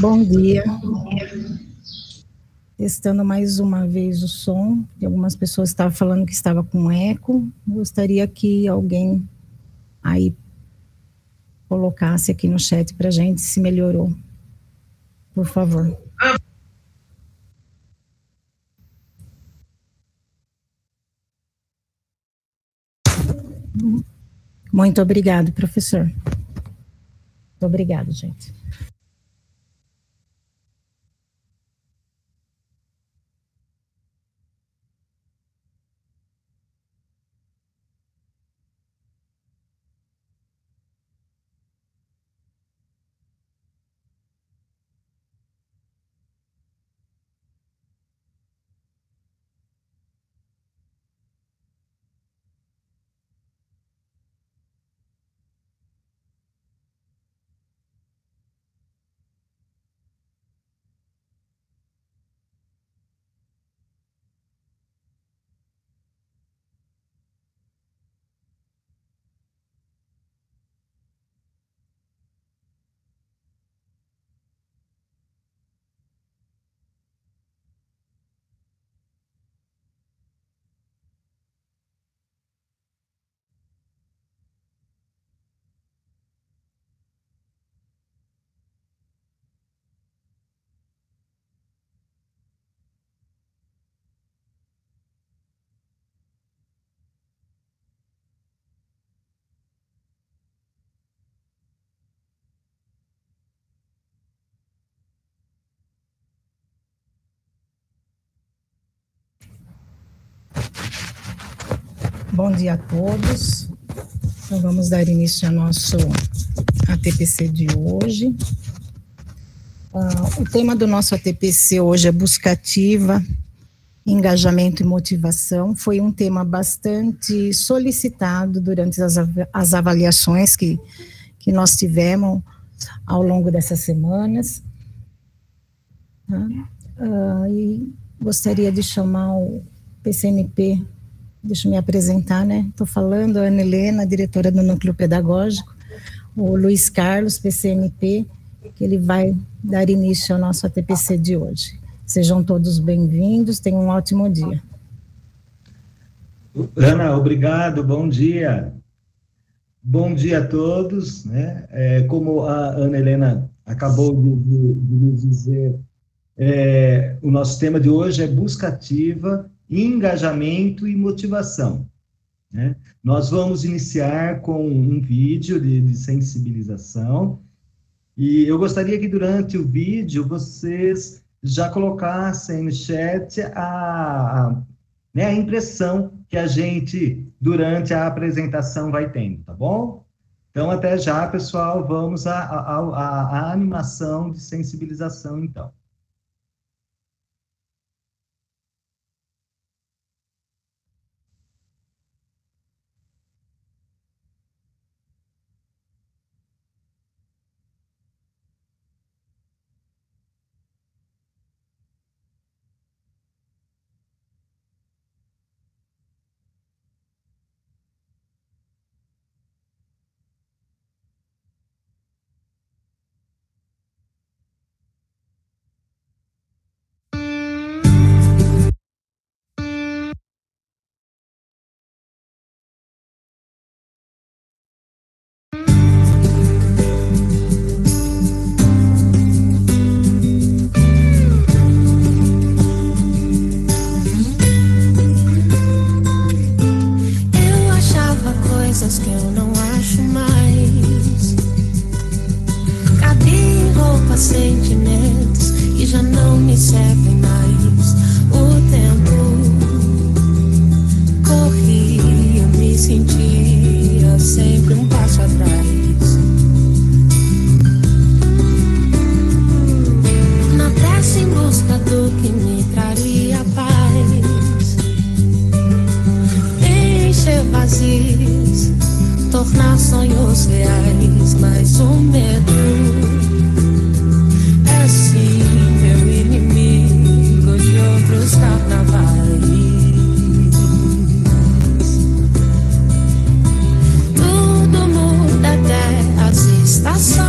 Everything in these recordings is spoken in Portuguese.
Bom dia. Testando mais uma vez o som. Algumas pessoas estavam falando que estava com eco. Gostaria que alguém aí colocasse aqui no chat para a gente se melhorou. Por favor. Muito obrigado, professor. Muito obrigado, gente. Bom dia a todos. Então, vamos dar início ao nosso ATPC de hoje. O tema do nosso ATPC hoje é busca ativa, engajamento e motivação. Foi um tema bastante solicitado durante as avaliações que nós tivemos ao longo dessas semanas. E gostaria de chamar o PCNP. Deixa eu me apresentar, né? Estou falando, a Ana Helena, diretora do Núcleo Pedagógico, o Luiz Carlos, PCNP, que ele vai dar início ao nosso ATPC de hoje. Sejam todos bem-vindos, tenham um ótimo dia. Ana, obrigado, bom dia. Bom dia a todos, né? Como a Ana Helena acabou de dizer, o nosso tema de hoje é busca ativa, engajamento e motivação, né? Nós vamos iniciar com um vídeo de sensibilização, e eu gostaria que durante o vídeo vocês já colocassem no chat a impressão que a gente, durante a apresentação, vai tendo, tá bom? Então, até já, pessoal, vamos à animação de sensibilização, então. Coisas que eu não acho mais. Cabia em roupas, sentimentos que já não me servem mais. O tempo corria, me sentia sempre um passo atrás. Na pressa em busca do que me traria paz, encher vazios, tornar sonhos reais, mas o medo é sim meu inimigo de outros carnavais. Tudo muda até as estações,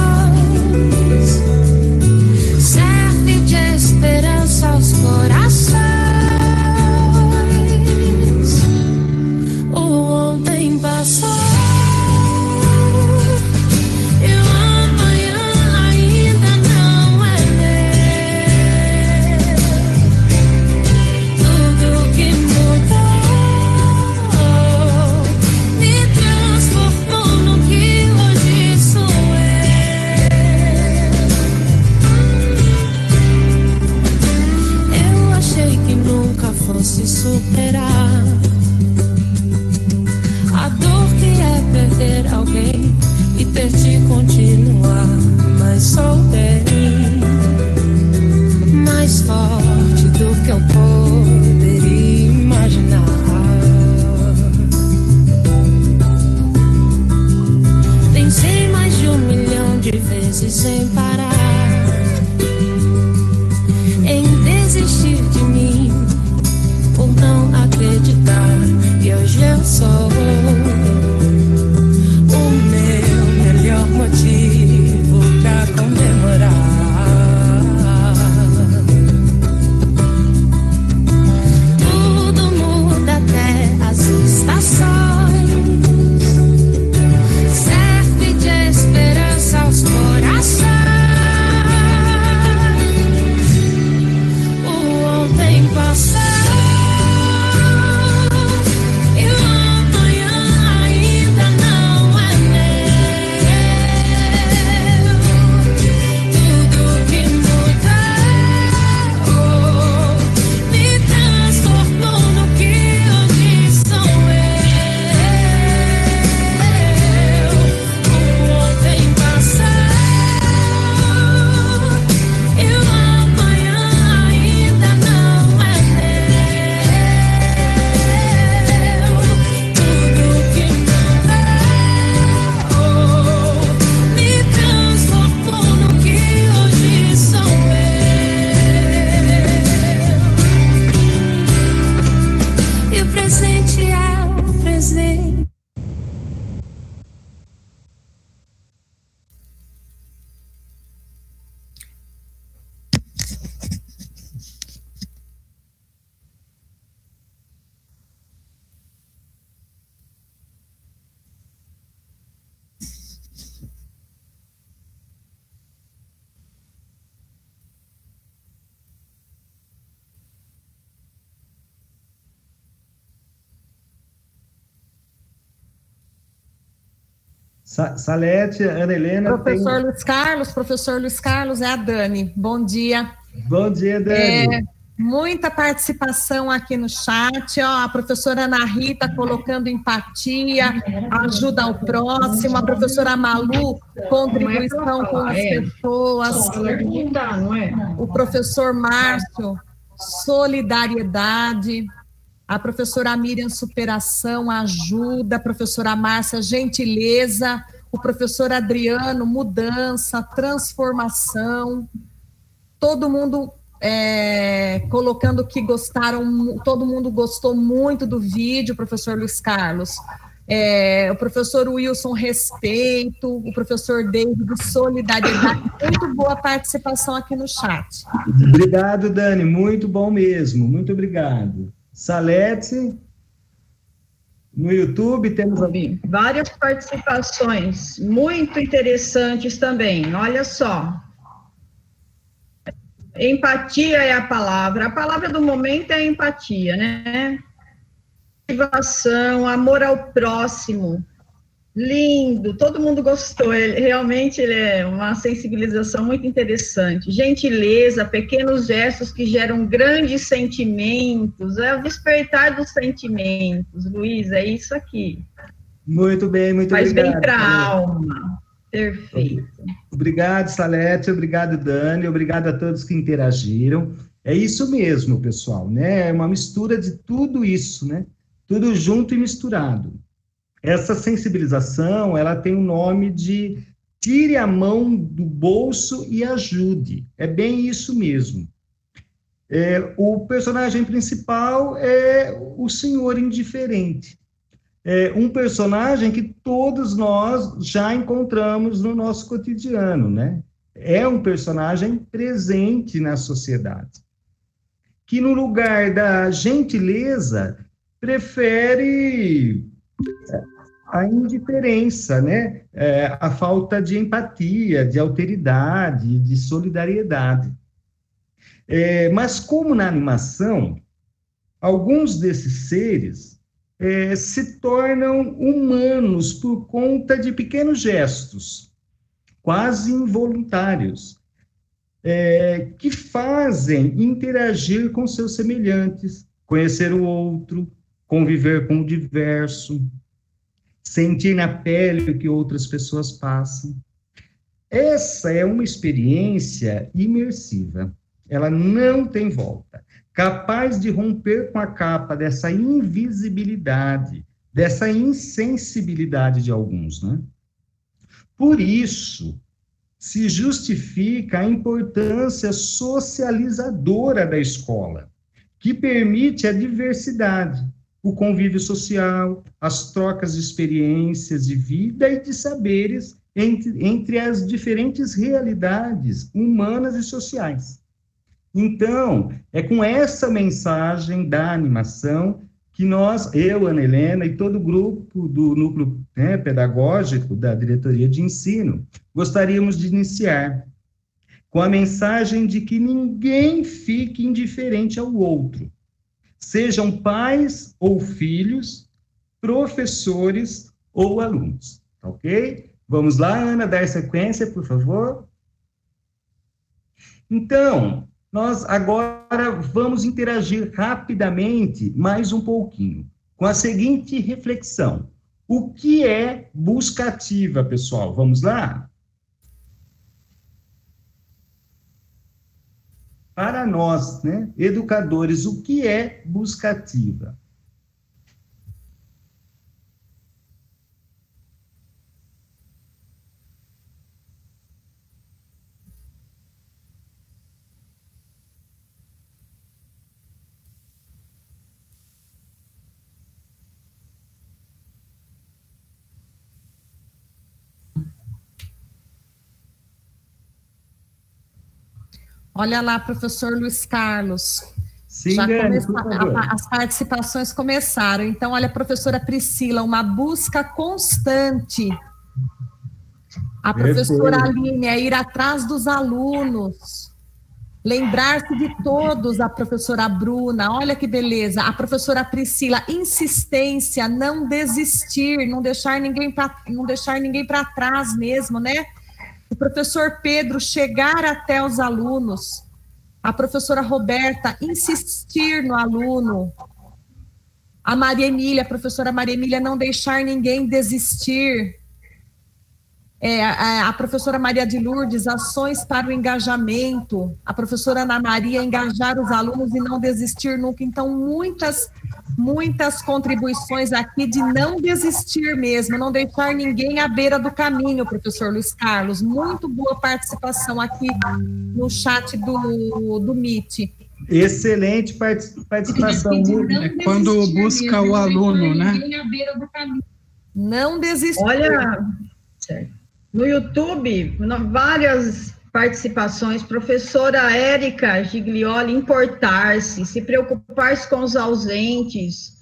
se superar. A dor que é perder alguém e ter de continuar, mas sou bem mais forte do que eu poderia imaginar. Pensei mais de 1 milhão de vezes sem parar em desistir de mim por não acreditar. E hoje eu sou o meu melhor motivo pra comemorar. Tudo muda até as estações, serve de esperança aos corações. O ontem passou. Salete, Ana Helena... Professor Luiz Carlos, é a Dani. Bom dia. Bom dia, Dani. Muita participação aqui no chat, ó, a professora Ana Rita colocando empatia, ajuda ao próximo, a professora Malu, contribuição com as pessoas, o professor Márcio, solidariedade, a professora Miriam, superação, ajuda, a professora Márcia, gentileza, o professor Adriano, mudança, transformação, todo mundo colocando que gostaram, todo mundo gostou muito do vídeo, professor Luiz Carlos, o professor Wilson, respeito, o professor David, solidariedade, muito boa participação aqui no chat. Obrigado, Dani, muito bom mesmo, muito obrigado. Salete, no YouTube temos várias participações, muito interessantes também, olha só. Empatia é a palavra do momento é empatia, né? Motivação, amor ao próximo, lindo, todo mundo gostou, realmente ele é uma sensibilização muito interessante. Gentileza, pequenos gestos que geram grandes sentimentos, é o despertar dos sentimentos, Luiz, é isso aqui. Muito bem, muito obrigado. Faz bem para a alma. Perfeito. Obrigado, Salete, obrigado, Dani, obrigado a todos que interagiram. É isso mesmo, pessoal, né? É uma mistura de tudo isso, né? Tudo junto e misturado. Essa sensibilização, ela tem o nome de tire a mão do bolso e ajude. É bem isso mesmo. O personagem principal é o senhor indiferente. Um personagem que todos nós já encontramos no nosso cotidiano, né? É um personagem presente na sociedade, que no lugar da gentileza prefere a indiferença, né? A falta de empatia, de alteridade, de solidariedade. Mas como na animação, alguns desses seres se tornam humanos por conta de pequenos gestos, quase involuntários, que fazem interagir com seus semelhantes, conhecer o outro, conviver com o diverso, sentir na pele o que outras pessoas passam. Essa é uma experiência imersiva, ela não tem volta, capaz de romper com a capa dessa invisibilidade, dessa insensibilidade de alguns, né? Por isso, se justifica a importância socializadora da escola, que permite a diversidade, o convívio social, as trocas de experiências de vida e de saberes entre as diferentes realidades humanas e sociais. Então, é com essa mensagem da animação que nós, eu, Ana Helena e todo o grupo do núcleo pedagógico da diretoria de ensino, gostaríamos de iniciar com a mensagem de que ninguém fique indiferente ao outro, sejam pais ou filhos, professores ou alunos, ok? Vamos lá, Ana, dar sequência, por favor. Então, nós agora vamos interagir rapidamente, mais um pouquinho, com a seguinte reflexão. O que é busca ativa, pessoal? Vamos lá? Para nós, né, educadores, o que é busca ativa? Olha lá, professor Luiz Carlos. Sim, Já Dani, as participações começaram. Então, olha, professora Priscila, uma busca constante. A professora Aline, é ir atrás dos alunos. Lembrar-se de todos, a professora Bruna, olha que beleza. A professora Priscila, insistência, não desistir, não deixar ninguém para trás mesmo, né? O professor Pedro, chegar até os alunos. A professora Roberta, insistir no aluno. A Maria Emília, a professora Maria Emília, não deixar ninguém desistir. A professora Maria de Lourdes, ações para o engajamento. A professora Ana Maria, engajar os alunos e não desistir nunca. Então, muitas contribuições aqui de não desistir mesmo, não deixar ninguém à beira do caminho, professor Luiz Carlos. Muito boa participação aqui no chat do Meet. Excelente participação. É quando busca o aluno, né? Não desistir. Olha, no YouTube, várias participações, professora Érica Giglioli, importar-se, se preocupar-se com os ausentes,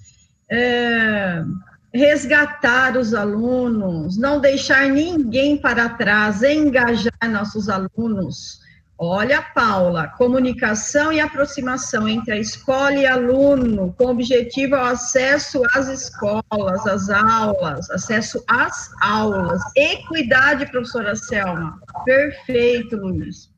resgatar os alunos, não deixar ninguém para trás, engajar nossos alunos. Olha, Paula, comunicação e aproximação entre a escola e aluno, com objetivo ao acesso às escolas, às aulas, acesso às aulas. Equidade, professora Selma. Perfeito, Luiz.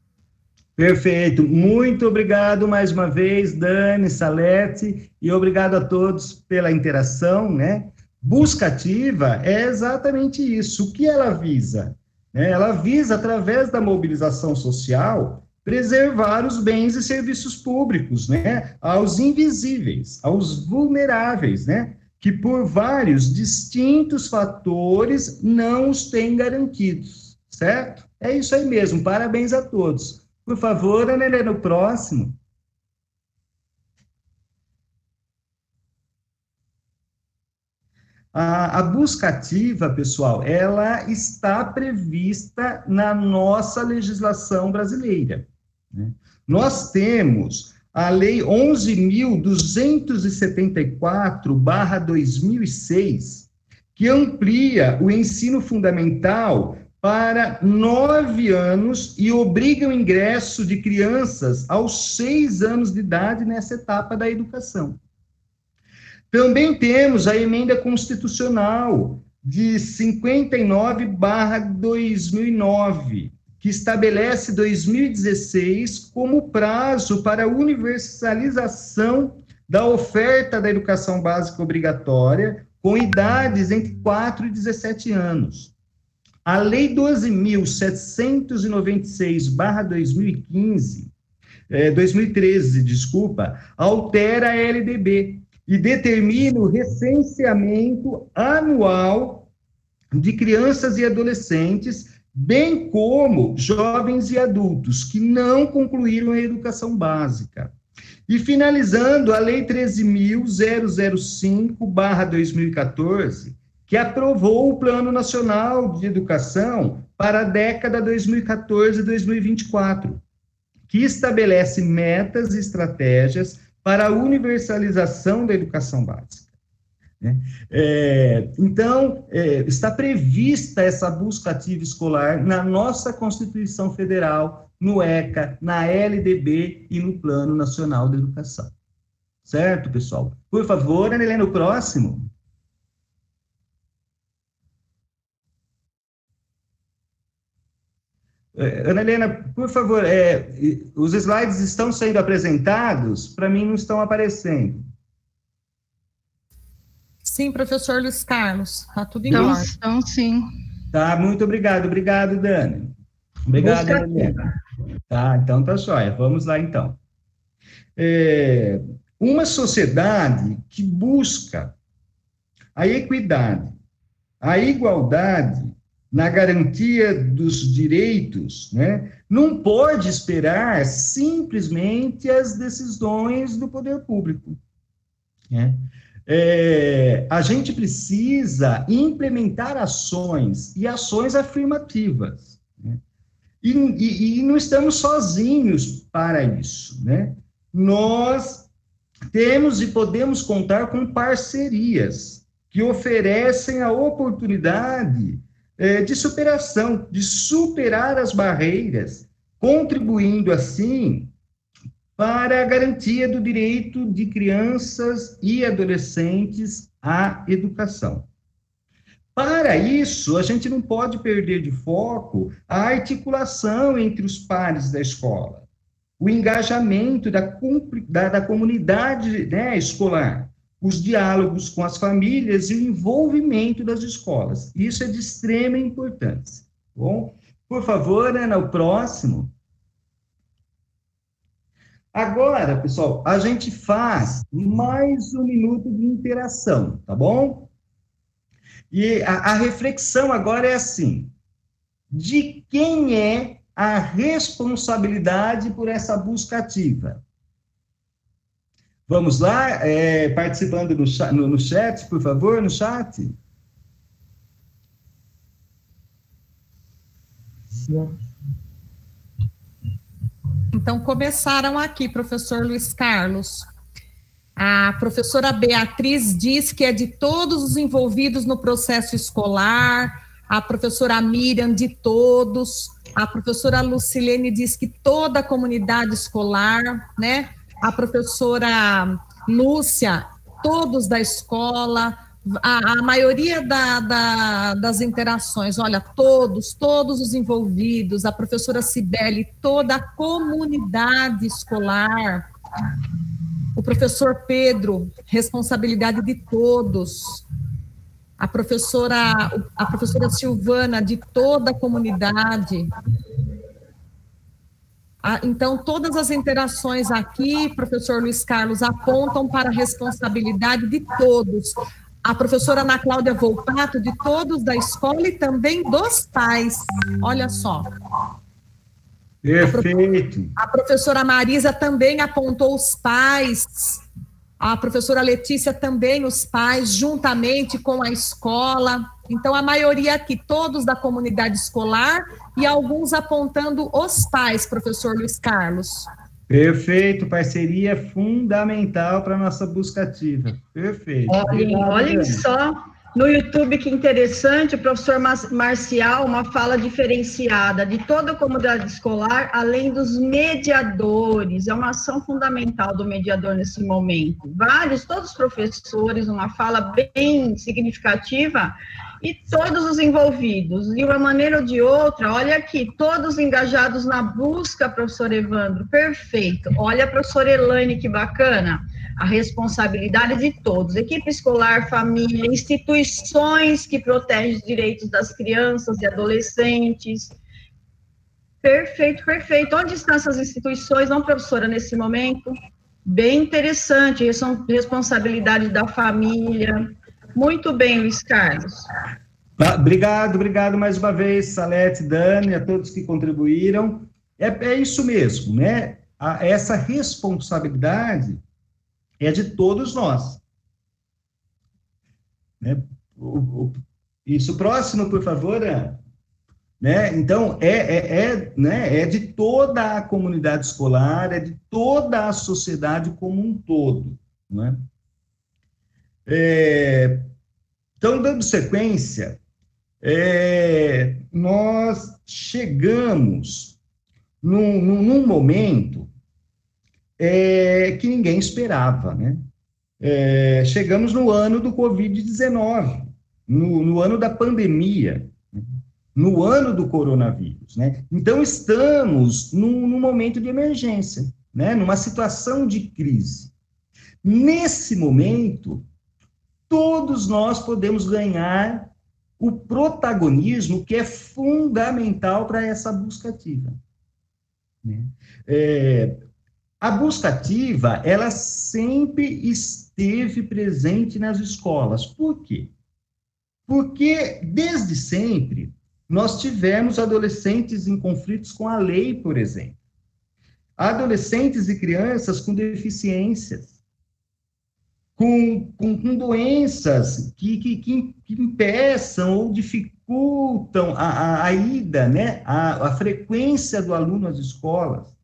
Perfeito. Muito obrigado mais uma vez, Dani, Salete, e obrigado a todos pela interação, né? Busca ativa é exatamente isso. O que ela visa? Ela visa, através da mobilização social, preservar os bens e serviços públicos, né, aos invisíveis, aos vulneráveis, né, que por vários distintos fatores não os têm garantidos, certo? É isso aí mesmo, parabéns a todos. Por favor, Ana Helena, no próximo. A busca ativa, pessoal, ela está prevista na nossa legislação brasileira, né? Nós temos a Lei 11.274/2006, que amplia o ensino fundamental para 9 anos e obriga o ingresso de crianças aos 6 anos de idade nessa etapa da educação. Também temos a emenda constitucional de 59/2009, que estabelece 2016 como prazo para a universalização da oferta da educação básica obrigatória com idades entre 4 e 17 anos. A Lei 12.796/2013, altera a LDB e determina o recenseamento anual de crianças e adolescentes, bem como jovens e adultos que não concluíram a educação básica. E finalizando, a Lei 13.005/2014, que aprovou o Plano Nacional de Educação para a década 2014-2024, que estabelece metas e estratégias para a universalização da educação básica. Então, está prevista essa busca ativa escolar na nossa Constituição Federal, no ECA, na LDB e no Plano Nacional de Educação. Certo, pessoal? Por favor, Ana Helena, o próximo. Ana Helena, por favor, os slides estão sendo apresentados? Para mim não estão aparecendo. Sim, professor Luiz Carlos, está tudo em ordem. Então, sim. Tá, muito obrigado. Obrigado, Dani. Obrigado, Ana Helena. Tá, então tá jóia. Vamos lá, então. Uma sociedade que busca a equidade, a igualdade na garantia dos direitos, né, não pode esperar simplesmente as decisões do poder público, né? A gente precisa implementar ações afirmativas, né? E não estamos sozinhos para isso, né? Nós temos e podemos contar com parcerias que oferecem a oportunidade de superação, de superar as barreiras, contribuindo assim para a garantia do direito de crianças e adolescentes à educação. Para isso, a gente não pode perder de foco a articulação entre os pares da escola, o engajamento da comunidade, né, escolar, os diálogos com as famílias e o envolvimento das escolas. Isso é de extrema importância. Bom, por favor, Ana, o próximo. Agora, pessoal, a gente faz mais um minuto de interação, tá bom? E a reflexão agora é assim: de quem é a responsabilidade por essa busca ativa? Vamos lá, participando no chat, por favor, no chat. Então, começaram aqui, professor Luiz Carlos. A professora Beatriz diz que é de todos os envolvidos no processo escolar, a professora Miriam, de todos, a professora Lucilene diz que toda a comunidade escolar, né? A professora Lúcia, todos da escola, a maioria das interações, olha, todos os envolvidos, a professora Cibele, toda a comunidade escolar, o professor Pedro, responsabilidade de todos, a professora Silvana, de toda a comunidade. Então, todas as interações aqui, professor Luiz Carlos, apontam para a responsabilidade de todos. A professora Ana Cláudia Volpato, de todos da escola e também dos pais. Olha só. Perfeito. A professora Marisa também apontou os pais. A professora Letícia também os pais, juntamente com a escola. Então, a maioria aqui, todos da comunidade escolar e alguns apontando os pais, professor Luiz Carlos. Perfeito, parceria fundamental para a nossa busca ativa. Perfeito. Olhem só, no YouTube, que interessante, o professor Marcial, uma fala diferenciada de toda a comunidade escolar, além dos mediadores, é uma ação fundamental do mediador nesse momento. Todos os professores, uma fala bem significativa, E todos os envolvidos, de uma maneira ou de outra, olha aqui, todos engajados na busca, professor Evandro, perfeito. Olha a professora Elaine, que bacana, a responsabilidade de todos, equipe escolar, família, instituições que protegem os direitos das crianças e adolescentes. Perfeito, perfeito. Onde estão essas instituições, não, professora, nesse momento? Bem interessante, responsabilidade da família. Muito bem, Luiz Carlos. Obrigado mais uma vez, Salete, Dani, a todos que contribuíram. É isso mesmo, né? Essa responsabilidade é de todos nós. Né? Isso próximo, por favor, Ana. Né? Então, né? É de toda a comunidade escolar, é de toda a sociedade como um todo. Né? Então, dando sequência, nós chegamos num momento que ninguém esperava, né? Chegamos no ano do Covid-19, no ano da pandemia, no ano do coronavírus, né? Então, estamos num momento de emergência, né? Numa situação de crise. Nesse momento, todos nós podemos ganhar o protagonismo que é fundamental para essa busca ativa. Né? A busca ativa, ela sempre esteve presente nas escolas. Por quê? Porque, desde sempre, nós tivemos adolescentes em conflitos com a lei, por exemplo. Adolescentes e crianças com deficiências, com doenças que impeçam ou dificultam a ida, né, a frequência do aluno às escolas.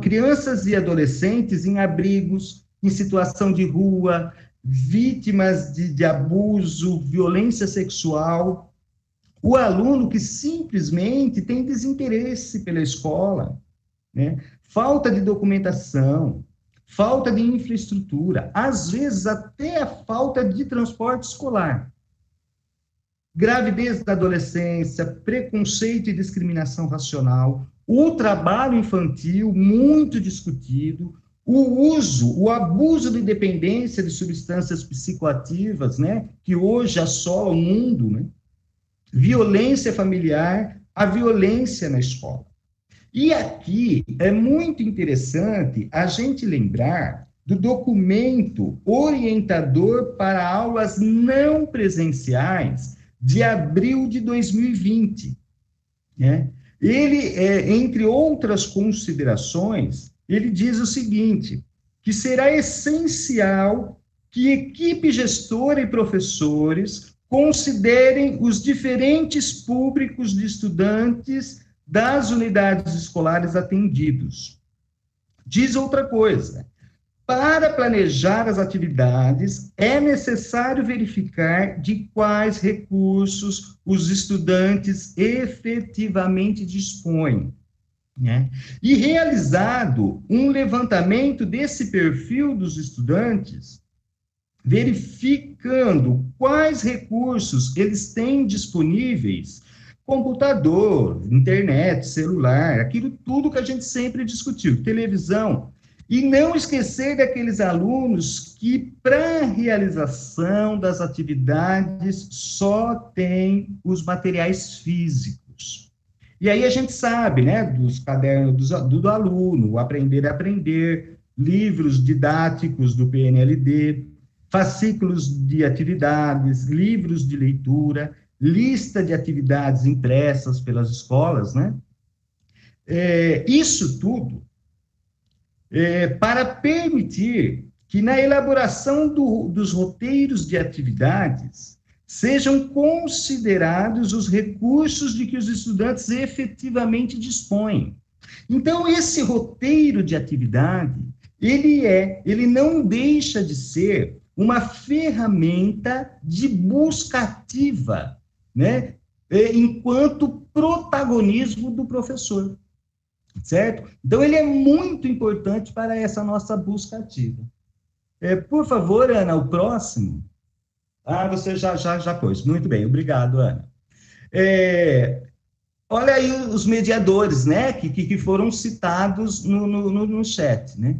Crianças e adolescentes em abrigos, em situação de rua, vítimas de abuso, violência sexual. O aluno que simplesmente tem desinteresse pela escola, né? Falta de documentação, falta de infraestrutura, às vezes até a falta de transporte escolar. Gravidez da adolescência, preconceito e discriminação racial, o trabalho infantil, muito discutido, o abuso de dependência de substâncias psicoativas, né, que hoje assola o mundo, né, violência familiar, a violência na escola. E aqui é muito interessante a gente lembrar do documento orientador para aulas não presenciais de abril de 2020. Né? Ele, entre outras considerações, ele diz o seguinte, que será essencial que equipe gestora e professores considerem os diferentes públicos de estudantes das unidades escolares atendidos. Diz outra coisa, para planejar as atividades, é necessário verificar de quais recursos os estudantes efetivamente dispõem, né? E realizado um levantamento desse perfil dos estudantes, verificando quais recursos eles têm disponíveis, computador, internet, celular, aquilo tudo que a gente sempre discutiu, televisão, e não esquecer daqueles alunos que, para a realização das atividades, só têm os materiais físicos. E aí a gente sabe, né, dos cadernos do aluno, o Aprender a Aprender, livros didáticos do PNLD, fascículos de atividades, livros de leitura, lista de atividades impressas pelas escolas, né? Isso tudo para permitir que na elaboração dos roteiros de atividades sejam considerados os recursos de que os estudantes efetivamente dispõem. Então, esse roteiro de atividade, ele não deixa de ser uma ferramenta de busca ativa, né, enquanto protagonismo do professor, certo? Então, ele é muito importante para essa nossa busca ativa. Por favor, Ana, o próximo. Ah, você já pôs. Muito bem, obrigado, Ana. Olha aí os mediadores, né, que foram citados no chat, né?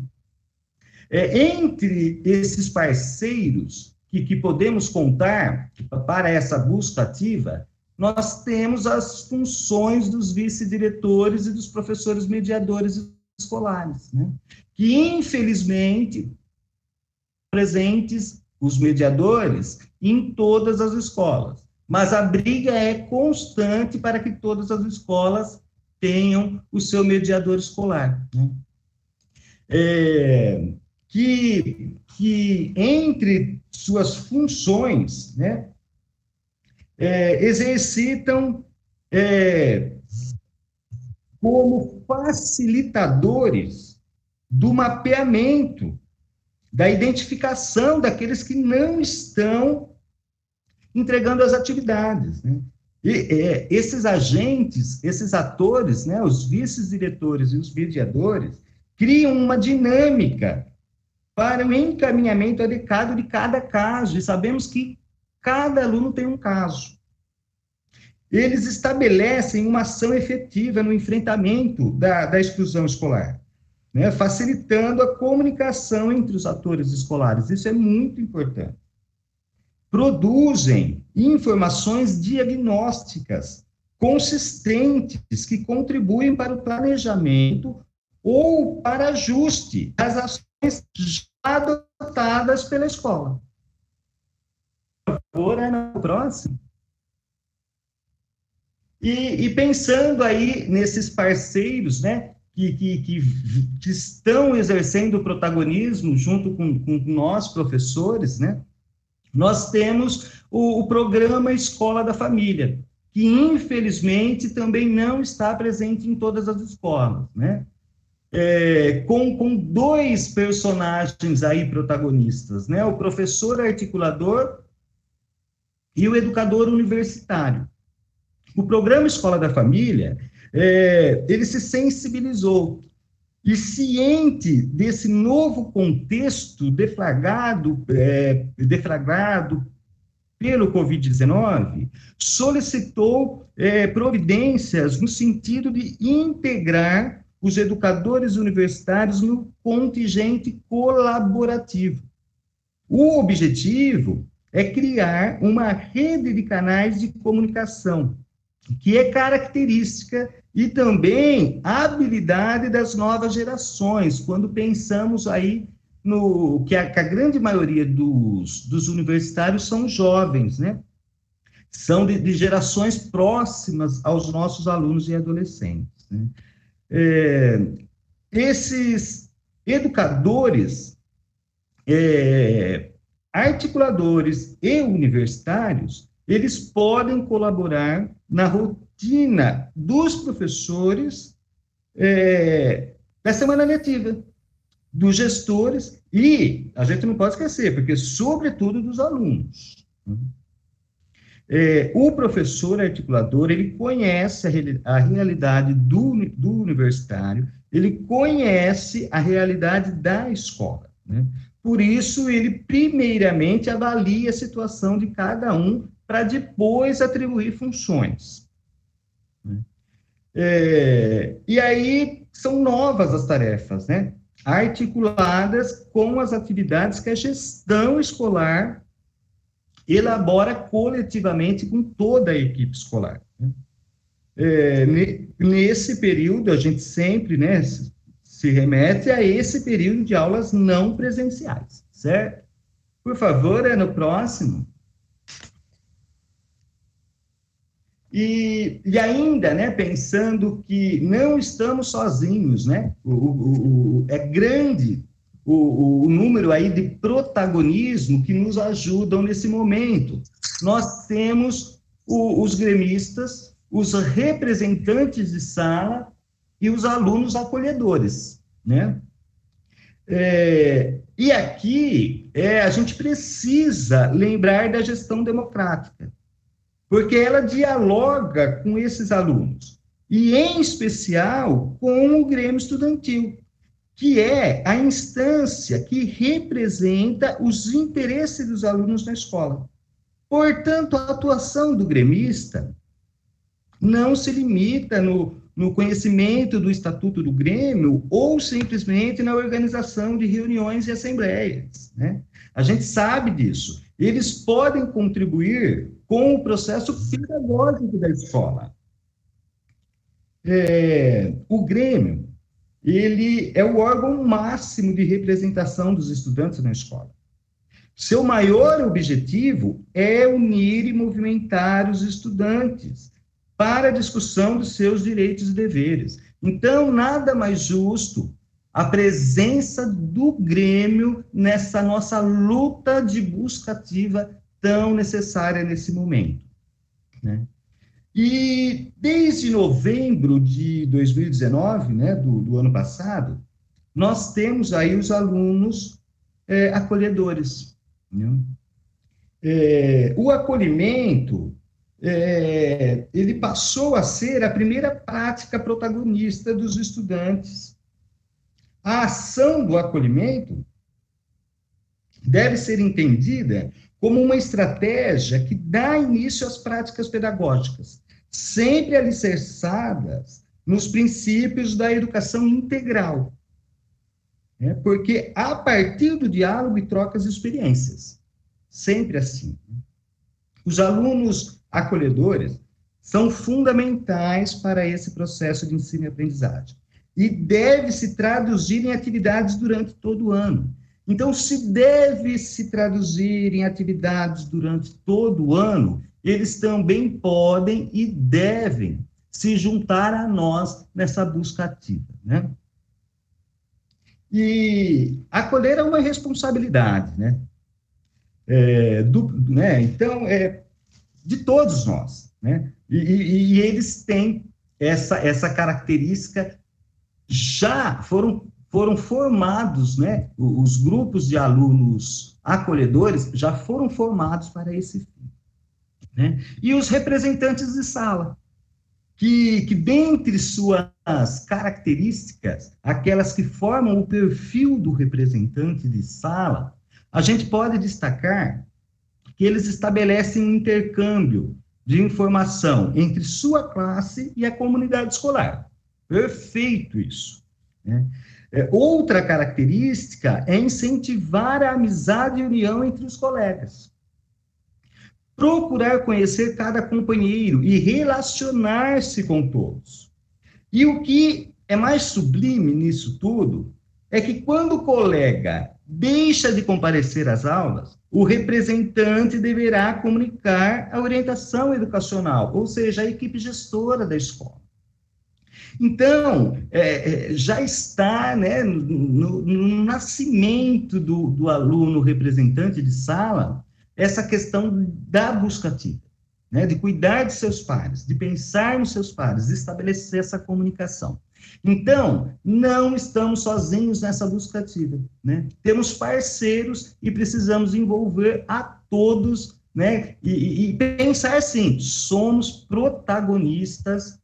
Entre esses parceiros que podemos contar para essa busca ativa, nós temos as funções dos vice-diretores e dos professores mediadores escolares, né? Que, infelizmente, presentes os mediadores em todas as escolas, mas a briga é constante para que todas as escolas tenham o seu mediador escolar, né? Que entre suas funções, né, exercitam como facilitadores do mapeamento, da identificação daqueles que não estão entregando as atividades, né? E esses agentes, esses atores, né, os vice-diretores e os mediadores, criam uma dinâmica para o encaminhamento adequado de cada caso, e sabemos que cada aluno tem um caso. Eles estabelecem uma ação efetiva no enfrentamento da exclusão escolar, né, facilitando a comunicação entre os atores escolares. Isso é muito importante. Produzem informações diagnósticas consistentes que contribuem para o planejamento ou para ajuste das ações já adotadas pela escola. Por favor, Ana, próximo. E pensando aí nesses parceiros, né, que estão exercendo o protagonismo junto com nós, professores, né, nós temos o programa Escola da Família, que infelizmente também não está presente em todas as escolas, né? Com dois personagens aí protagonistas, né? O professor articulador e o educador universitário. O programa Escola da Família, ele se sensibilizou e, ciente desse novo contexto deflagrado pelo Covid-19, solicitou providências no sentido de integrar os educadores universitários no contingente colaborativo. O objetivo é criar uma rede de canais de comunicação, que é característica e também habilidade das novas gerações, quando pensamos aí no que a grande maioria dos universitários são jovens, né? São de gerações próximas aos nossos alunos e adolescentes, né? Esses educadores, articuladores e universitários, eles podem colaborar na rotina dos professores da semana letiva, dos gestores e, a gente não pode esquecer, porque sobretudo dos alunos. O professor articulador, ele conhece a realidade do universitário, ele conhece a realidade da escola, né? Por isso, ele primeiramente avalia a situação de cada um para depois atribuir funções. E aí são novas as tarefas, né? Articuladas com as atividades que a gestão escolar elabora coletivamente com toda a equipe escolar, né? Nesse período, a gente sempre, né, se remete a esse período de aulas não presenciais, certo? Por favor, no próximo. E ainda, né, pensando que não estamos sozinhos, né? É grande o número aí de protagonismo que nos ajudam nesse momento. Nós temos os gremistas, os representantes de sala e os alunos acolhedores, né? E aqui, a gente precisa lembrar da gestão democrática, porque ela dialoga com esses alunos, e em especial com o Grêmio Estudantil, que é a instância que representa os interesses dos alunos na escola. Portanto, a atuação do gremista não se limita no conhecimento do Estatuto do Grêmio ou simplesmente na organização de reuniões e assembleias, né? A gente sabe disso. Eles podem contribuir com o processo pedagógico da escola. O Grêmio, ele é o órgão máximo de representação dos estudantes na escola. Seu maior objetivo é unir e movimentar os estudantes para a discussão dos seus direitos e deveres. Então, nada mais justo a presença do Grêmio nessa nossa luta de busca ativa tão necessária nesse momento, né? E desde novembro de 2019, né, do ano passado, nós temos aí os alunos acolhedores, né? O acolhimento, ele passou a ser a primeira prática protagonista dos estudantes. A ação do acolhimento deve ser entendida como uma estratégia que dá início às práticas pedagógicas, sempre alicerçadas nos princípios da educação integral, né? Porque a partir do diálogo e trocas de experiências, sempre assim. Os alunos acolhedores são fundamentais para esse processo de ensino e aprendizagem e deve se traduzir em atividades durante todo o ano. Então, se deve se traduzir em atividades durante todo o ano, eles também podem e devem se juntar a nós nessa busca ativa, né? E acolher é uma responsabilidade, né? Então, de todos nós, né? E eles têm essa característica, já foram formados, né? Os grupos de alunos acolhedores já foram formados para esse fim, né? E os representantes de sala, que dentre suas características, aquelas que formam o perfil do representante de sala, a gente pode destacar que eles estabelecem um intercâmbio de informação entre sua classe e a comunidade escolar. Perfeito isso, né? Outra característica é incentivar a amizade e união entre os colegas. Procurar conhecer cada companheiro e relacionar-se com todos. E o que é mais sublime nisso tudo é que quando o colega deixa de comparecer às aulas, o representante deverá comunicar a orientação educacional, ou seja, a equipe gestora da escola. Então, já está, né, no nascimento do aluno representante de sala, essa questão da busca ativa, né, de cuidar de seus pares, de pensar nos seus pares, de estabelecer essa comunicação. Então, não estamos sozinhos nessa busca ativa, né? Temos parceiros e precisamos envolver a todos, né? E pensar assim, somos protagonistas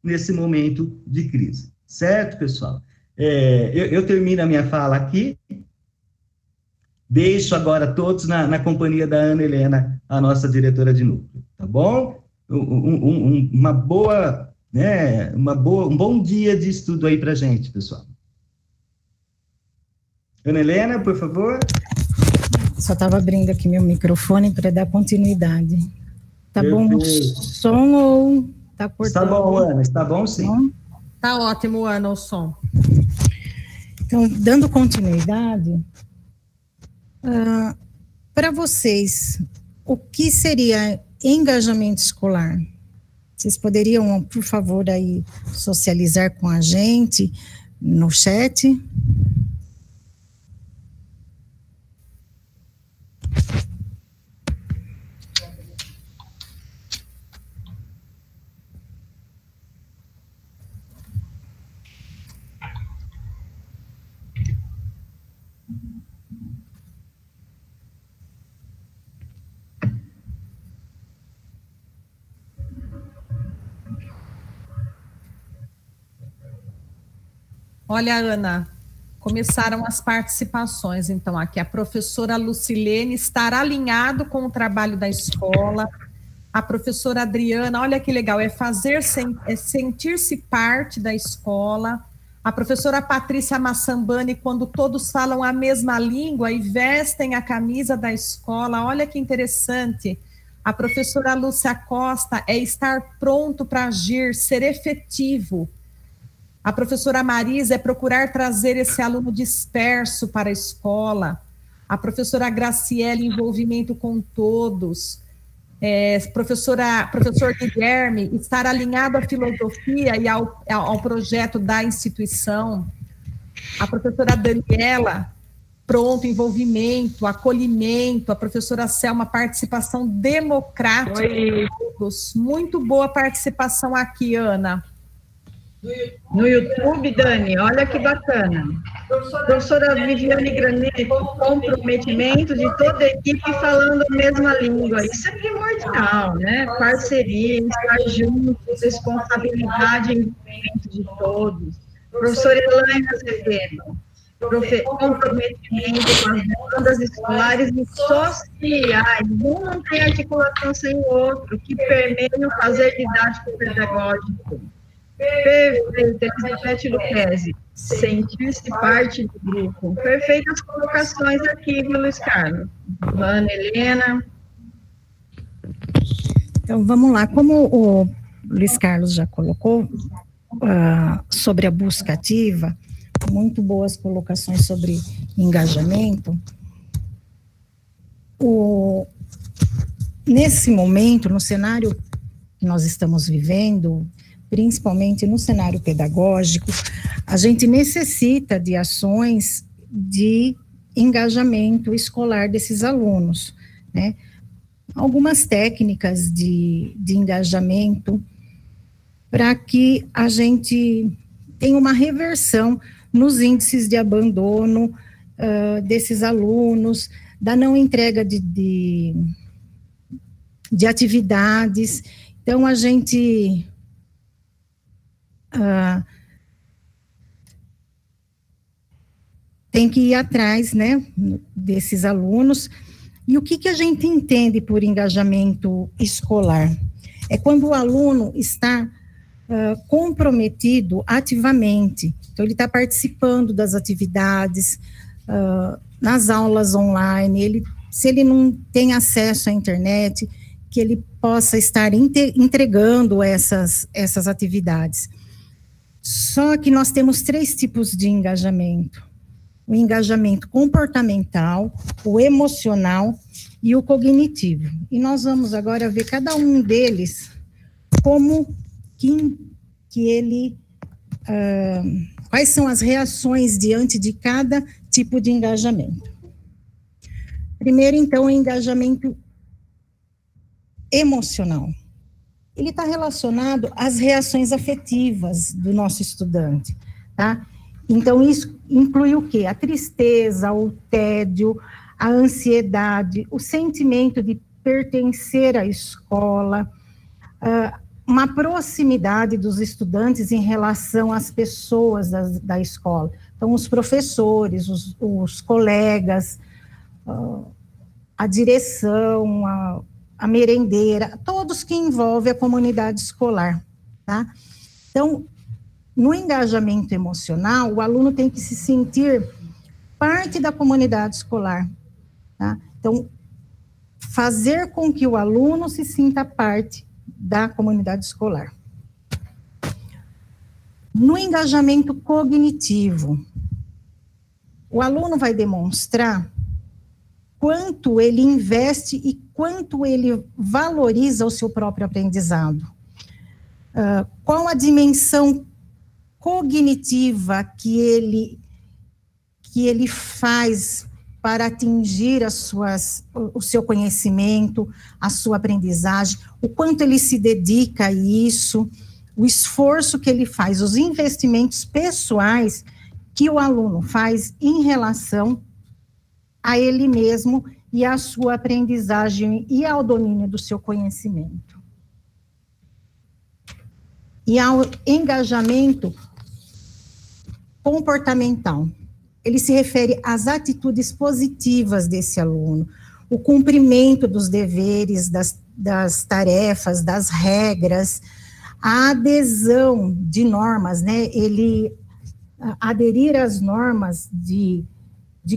nesse momento de crise, certo, pessoal? Eu termino a minha fala aqui, deixo agora todos na companhia da Ana Helena, a nossa diretora de núcleo, tá bom? Uma boa, né, um bom dia de estudo aí pra gente, pessoal. Ana Helena, por favor. Só estava abrindo aqui meu microfone para dar continuidade. Tá Perfeito. Bom o som ou tá cortando? Está bom, Ana, está bom sim. Tá ótimo, Ana, o som. Então, dando continuidade, para vocês, o que seria engajamento escolar? Vocês poderiam, por favor, aí socializar com a gente no chat? Olha, Ana, Começaram as participações, então, aqui a professora Lucilene estar alinhado com o trabalho da escola, a professora Adriana, olha que legal, sentir-se parte da escola, a professora Patrícia Massambani, quando todos falam a mesma língua e vestem a camisa da escola, olha que interessante. A professora Lúcia Costa é estar pronto para agir, ser efetivo. A professora Marisa é procurar trazer esse aluno disperso para a escola. A professora Graciele, envolvimento com todos. Professor Guilherme, estar alinhado à filosofia e ao projeto da instituição. A professora Daniela, pronto, envolvimento, acolhimento. A professora Selma, participação democrática. Oi. Muito boa participação aqui, Ana. No YouTube, Dani, olha que bacana. Professora Viviane Graneto, comprometimento de toda a equipe falando a mesma língua. Isso é primordial, né? Parceria, estar juntos, responsabilidade e envolvimento de todos. Professora Elaine Azevedo, comprometimento com as demandas escolares e sociais. Um não tem articulação sem o outro, que permeia o fazer didático-pedagógico. Perfeito, Elizabeth Luquezzi, sentir-se parte do grupo. Perfeitas colocações aqui, viu, Luiz Carlos? Ana Helena. Então, vamos lá. Como o Luiz Carlos já colocou sobre a busca ativa, muito boas colocações sobre engajamento. Nesse momento, no cenário que nós estamos vivendo, principalmente no cenário pedagógico, a gente necessita de ações de engajamento escolar desses alunos, né? Algumas técnicas de engajamento para que a gente tenha uma reversão nos índices de abandono desses alunos, da não entrega de atividades. Então, a gente tem que ir atrás, né, desses alunos. E o que a gente entende por engajamento escolar? É quando o aluno está comprometido ativamente, então ele está participando das atividades, nas aulas online, se ele não tem acesso à internet, que ele possa estar entregando essas atividades. Só que nós temos 3 tipos de engajamento: o engajamento comportamental, o emocional e o cognitivo. E nós vamos agora ver cada um deles, como que ele, quais são as reações diante de cada tipo de engajamento. Primeiro, então, o engajamento emocional. Ele está relacionado às reações afetivas do nosso estudante, tá? Então, isso inclui o quê? A tristeza, o tédio, a ansiedade, o sentimento de pertencer à escola, uma proximidade dos estudantes em relação às pessoas da escola. Então, os professores, os colegas, a direção, a merendeira, todos que envolvem a comunidade escolar, tá? Então, no engajamento emocional, o aluno tem que se sentir parte da comunidade escolar, tá? Então, fazer com que o aluno se sinta parte da comunidade escolar. No engajamento cognitivo, o aluno vai demonstrar quanto ele investe e quanto ele valoriza o seu próprio aprendizado. Qual a dimensão cognitiva que ele faz para atingir o seu conhecimento, a sua aprendizagem, o quanto ele se dedica a isso, o esforço que ele faz, os investimentos pessoais que o aluno faz em relação a ele mesmo e à sua aprendizagem e ao domínio do seu conhecimento. E ao engajamento comportamental. ele se refere às atitudes positivas desse aluno, o cumprimento dos deveres, das tarefas, das regras, a adesão de normas, né? Ele aderir às normas de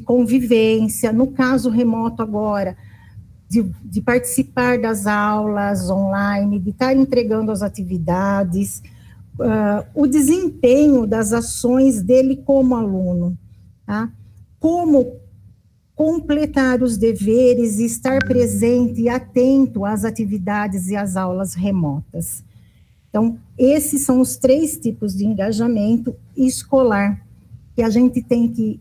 convivência, no caso remoto agora, de participar das aulas online, de estar entregando as atividades, o desempenho das ações dele como aluno, tá? Como completar os deveres e estar presente e atento às atividades e às aulas remotas. Então, esses são os 3 tipos de engajamento escolar que a gente tem que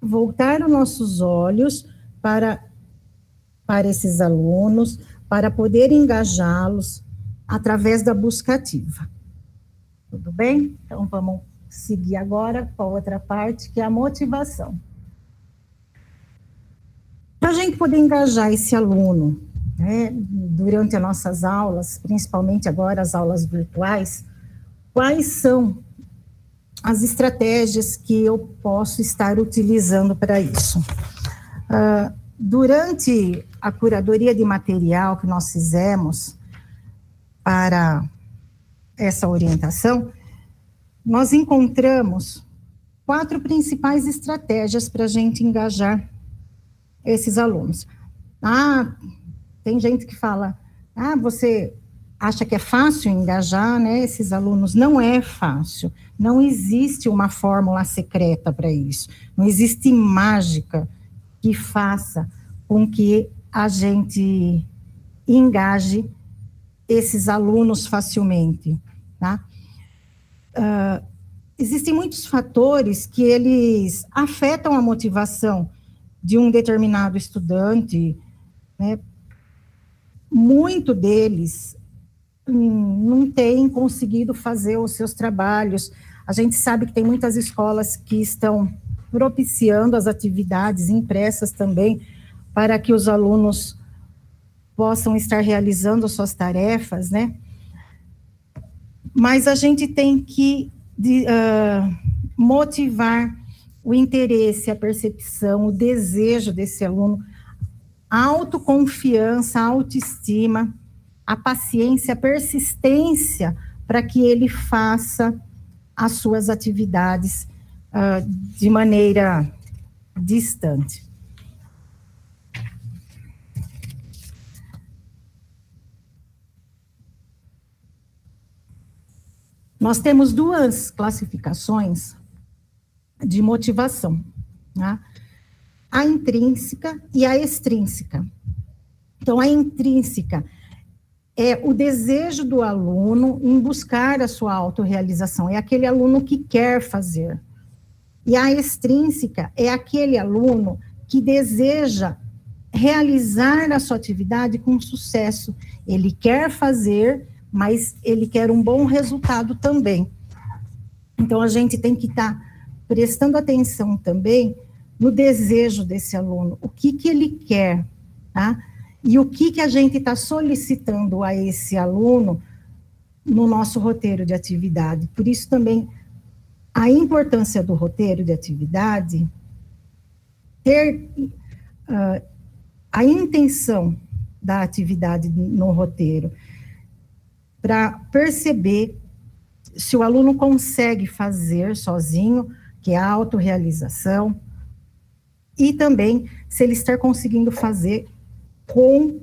voltar os nossos olhos para esses alunos, para poder engajá-los através da busca ativa. Tudo bem? Então, vamos seguir agora com a outra parte, que é a motivação. Para a gente poder engajar esse aluno, né, durante as nossas aulas, principalmente agora as aulas virtuais, quais são as estratégias que eu posso estar utilizando para isso? Durante a curadoria de material que nós fizemos para essa orientação, nós encontramos 4 principais estratégias para a gente engajar esses alunos. Tem gente que fala, você acha que é fácil engajar, né, esses alunos? Não é fácil, não existe uma fórmula secreta para isso, não existe mágica que faça com que a gente engaje esses alunos facilmente, tá? Existem muitos fatores que eles afetam a motivação de um determinado estudante, né? Muito deles não têm conseguido fazer os seus trabalhos. A gente sabe que tem muitas escolas que estão propiciando as atividades impressas também, para que os alunos possam estar realizando suas tarefas, né? Mas a gente tem que motivar o interesse, a percepção, o desejo desse aluno, a autoconfiança, a autoestima, a paciência, a persistência, para que ele faça as suas atividades de maneira distante. Nós temos 2 classificações de motivação, né? A intrínseca e a extrínseca. Então, a intrínseca é o desejo do aluno em buscar a sua autorrealização, é aquele aluno que quer fazer. E a extrínseca é aquele aluno que deseja realizar a sua atividade com sucesso. Ele quer fazer, mas ele quer um bom resultado também. Então, a gente tem que estar prestando atenção também no desejo desse aluno, o que ele quer, tá? E o que a gente está solicitando a esse aluno no nosso roteiro de atividade. Por isso também a importância do roteiro de atividade, ter a intenção da atividade no roteiro, para perceber se o aluno consegue fazer sozinho, que é a autorrealização, e também se ele está conseguindo fazer com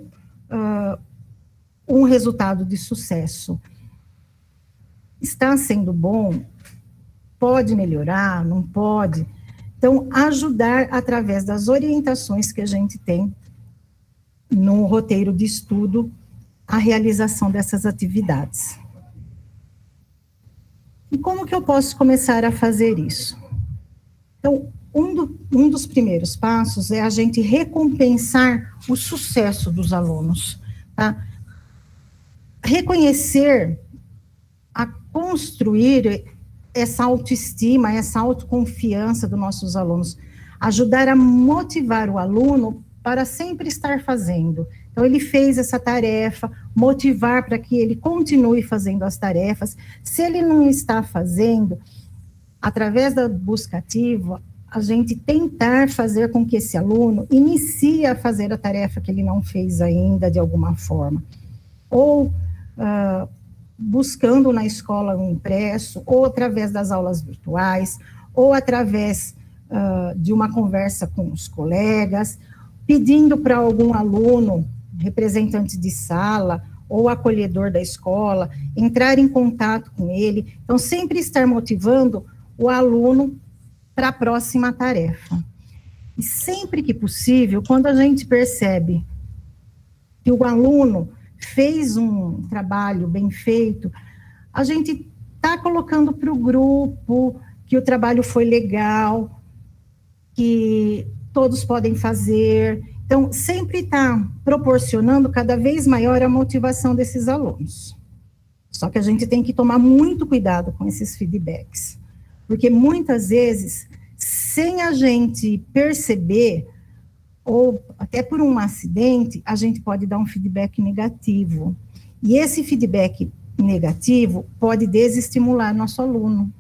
um resultado de sucesso. Está sendo bom? Pode melhorar? Não pode? Então, ajudar através das orientações que a gente tem no roteiro de estudo a realização dessas atividades. E como que eu posso começar a fazer isso? Então, um dos primeiros passos é a gente recompensar o sucesso dos alunos, tá? Reconhecer, a construir essa autoestima, essa autoconfiança dos nossos alunos, ajudar a motivar o aluno para sempre estar fazendo. Então, ele fez essa tarefa, motivar para que ele continue fazendo as tarefas. Se ele não está fazendo, através da busca ativa, a gente tentar fazer com que esse aluno inicie a fazer a tarefa que ele não fez ainda, de alguma forma. Ou buscando na escola um impresso, ou através das aulas virtuais, ou através de uma conversa com os colegas, pedindo para algum aluno, representante de sala, ou acolhedor da escola, entrar em contato com ele. Então, sempre estar motivando o aluno para a próxima tarefa. E sempre que possível, quando a gente percebe que o aluno fez um trabalho bem feito, a gente está colocando para o grupo que o trabalho foi legal, que todos podem fazer. Então, sempre está proporcionando cada vez maior a motivação desses alunos. Só que a gente tem que tomar muito cuidado com esses feedbacks, porque muitas vezes, sem a gente perceber, ou até por um acidente, a gente pode dar um feedback negativo. E esse feedback negativo pode desestimular nosso aluno,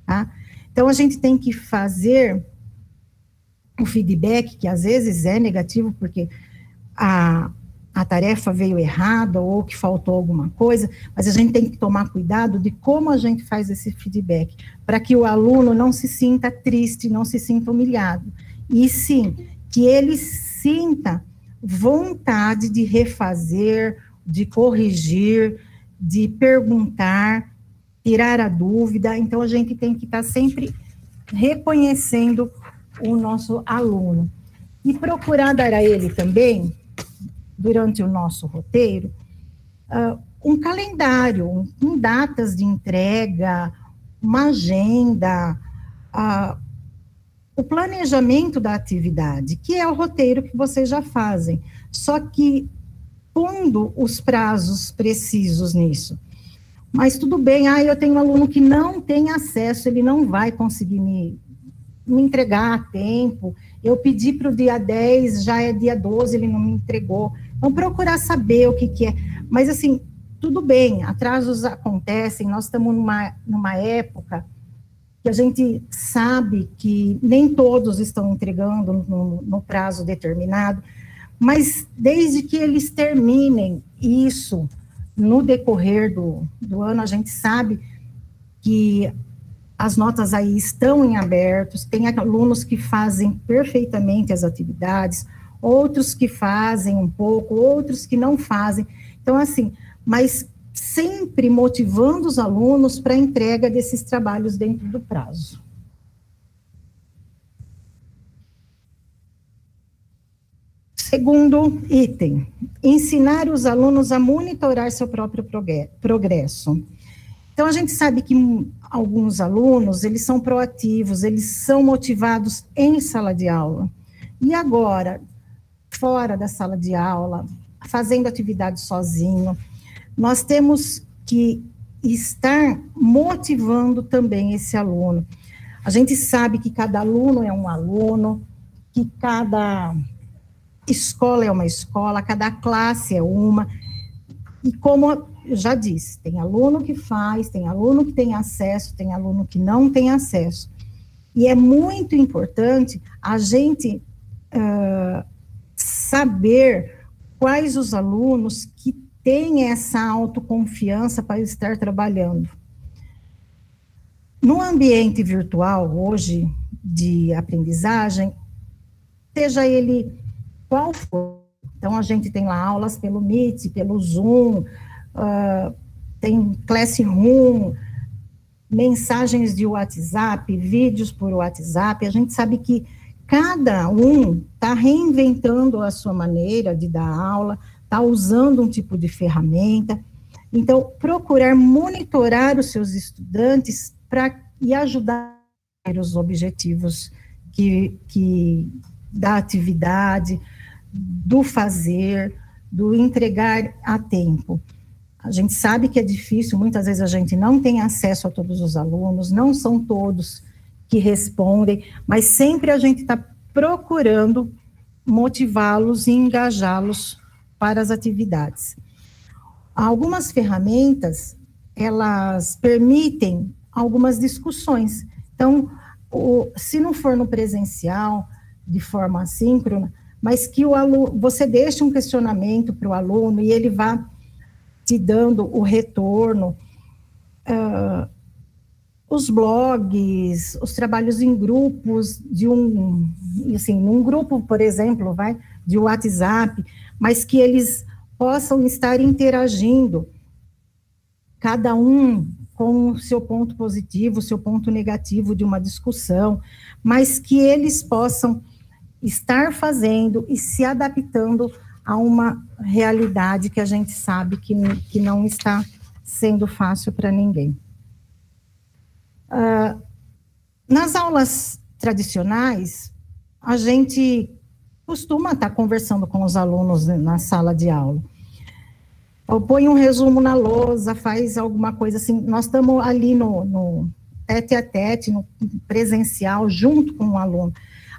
tá? Então, a gente tem que fazer o feedback, que às vezes é negativo, porque a tarefa veio errada, ou que faltou alguma coisa, mas a gente tem que tomar cuidado de como a gente faz esse feedback, para que o aluno não se sinta triste, não se sinta humilhado, e sim, que ele sinta vontade de refazer, de corrigir, de perguntar, tirar a dúvida. Então, a gente tem que estar sempre reconhecendo o nosso aluno. E procurar dar a ele também, durante o nosso roteiro, um calendário, com datas de entrega, uma agenda, o planejamento da atividade, que é o roteiro que vocês já fazem, só que pondo os prazos precisos nisso. Mas tudo bem, eu tenho um aluno que não tem acesso, ele não vai conseguir me entregar a tempo, eu pedi para o dia 10, já é dia 12, ele não me entregou. Então, procurar saber o que é. Mas, assim, tudo bem, atrasos acontecem, nós estamos numa época que a gente sabe que nem todos estão entregando no prazo determinado, mas desde que eles terminem isso no decorrer do ano, a gente sabe que as notas aí estão em abertos, tem alunos que fazem perfeitamente as atividades, outros que fazem um pouco, outros que não fazem. Então, assim, mas sempre motivando os alunos para a entrega desses trabalhos dentro do prazo. Segundo item, ensinar os alunos a monitorar seu próprio progresso. Então, a gente sabe que alguns alunos, eles são proativos, eles são motivados em sala de aula. E agora, fora da sala de aula, fazendo atividade sozinho, nós temos que estar motivando também esse aluno. A gente sabe que cada aluno é um aluno, que cada escola é uma escola, cada classe é uma, e como eu já disse, tem aluno que faz, tem aluno que tem acesso, tem aluno que não tem acesso. E é muito importante a gente saber quais os alunos que têm essa autoconfiança para estar trabalhando. No ambiente virtual, hoje, de aprendizagem, seja ele qual for, então a gente tem lá aulas pelo Meet, pelo Zoom, tem Classroom, mensagens de WhatsApp, vídeos por WhatsApp, a gente sabe que cada um está reinventando a sua maneira de dar aula, está usando um tipo de ferramenta. Então, procurar monitorar os seus estudantes e ajudar os objetivos da atividade, do fazer, do entregar a tempo. A gente sabe que é difícil, muitas vezes a gente não tem acesso a todos os alunos, não são todos que respondem, mas sempre a gente está procurando motivá-los e engajá-los para as atividades. Algumas ferramentas, elas permitem algumas discussões. Então, se não for no presencial, de forma assíncrona, mas que o aluno, você deixe um questionamento para o aluno e ele vá te dando o retorno, os blogs, os trabalhos em grupos, num grupo, por exemplo, de WhatsApp, mas que eles possam estar interagindo, cada um com o seu ponto positivo, o seu ponto negativo de uma discussão, mas que eles possam estar fazendo e se adaptando a uma realidade que a gente sabe que não está sendo fácil para ninguém. Nas aulas tradicionais, a gente costuma estar conversando com os alunos na sala de aula. Põe um resumo na lousa, faz alguma coisa assim. Nós estamos ali no tete-a-tete, no presencial, junto com o aluno.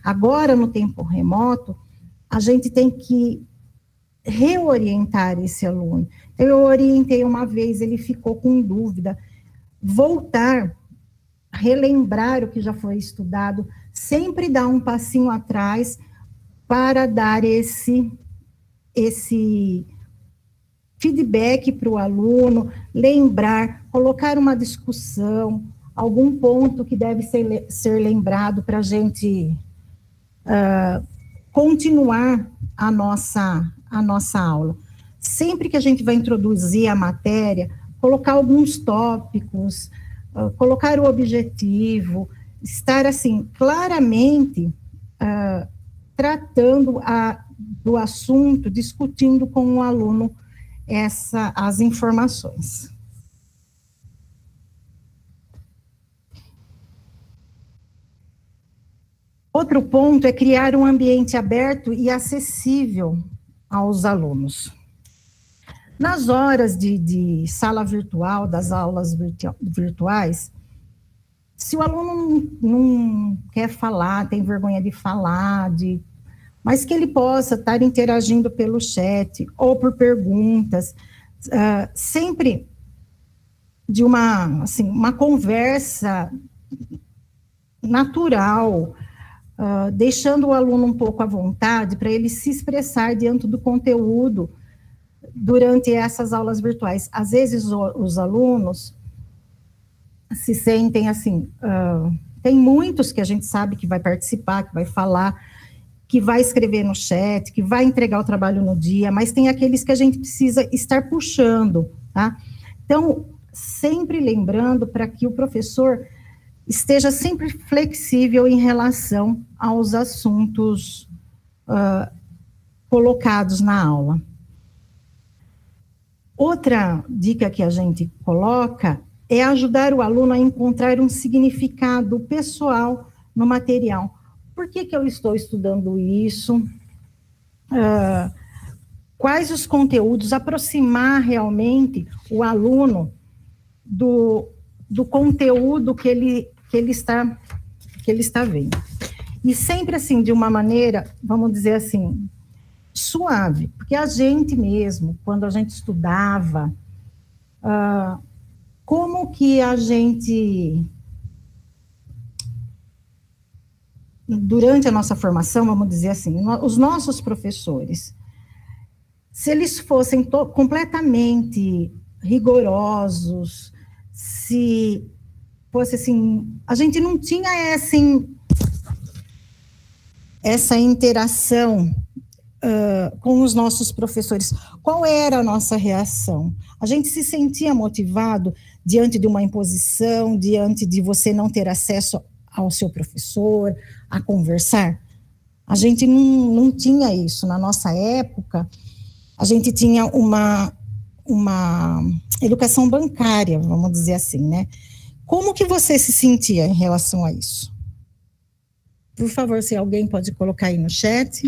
Agora, no tempo remoto, a gente tem que reorientar esse aluno. Eu orientei uma vez, ele ficou com dúvida. Voltar, relembrar o que já foi estudado, sempre dar um passinho atrás para dar esse feedback para o aluno, lembrar, colocar uma discussão, algum ponto que deve ser lembrado para a gente continuar a nossa aula. Sempre que a gente vai introduzir a matéria, colocar alguns tópicos, colocar o objetivo, estar assim, claramente tratando do assunto, discutindo com o aluno as informações. Outro ponto é criar um ambiente aberto e acessível aos alunos. Nas horas de sala virtual, das aulas virtuais, se o aluno não quer falar, tem vergonha de falar, mas que ele possa estar interagindo pelo chat ou por perguntas, sempre de uma conversa natural, deixando o aluno um pouco à vontade para ele se expressar diante do conteúdo durante essas aulas virtuais. Às vezes os alunos se sentem assim, tem muitos que a gente sabe que vai participar, que vai falar, que vai escrever no chat, que vai entregar o trabalho no dia, mas tem aqueles que a gente precisa estar puxando, tá? Então, sempre lembrando para que o professor esteja sempre flexível em relação aos assuntos colocados na aula. Outra dica que a gente coloca é ajudar o aluno a encontrar um significado pessoal no material. Por que eu estou estudando isso? Quais os conteúdos? Aproximar realmente o aluno do conteúdo que ele está vendo. E sempre assim, de uma maneira, vamos dizer assim, suave, porque a gente mesmo, quando a gente estudava, como que a gente, durante a nossa formação, vamos dizer assim, os nossos professores, se eles fossem completamente rigorosos, se fosse assim, a gente não tinha essa interação com os nossos professores. Qual era a nossa reação? A gente se sentia motivado diante de uma imposição, diante de você não ter acesso ao seu professor, a conversar? A gente não tinha isso. Na nossa época, a gente tinha uma educação bancária, vamos dizer assim, né? Como que você se sentia em relação a isso? Por favor, se alguém pode colocar aí no chat.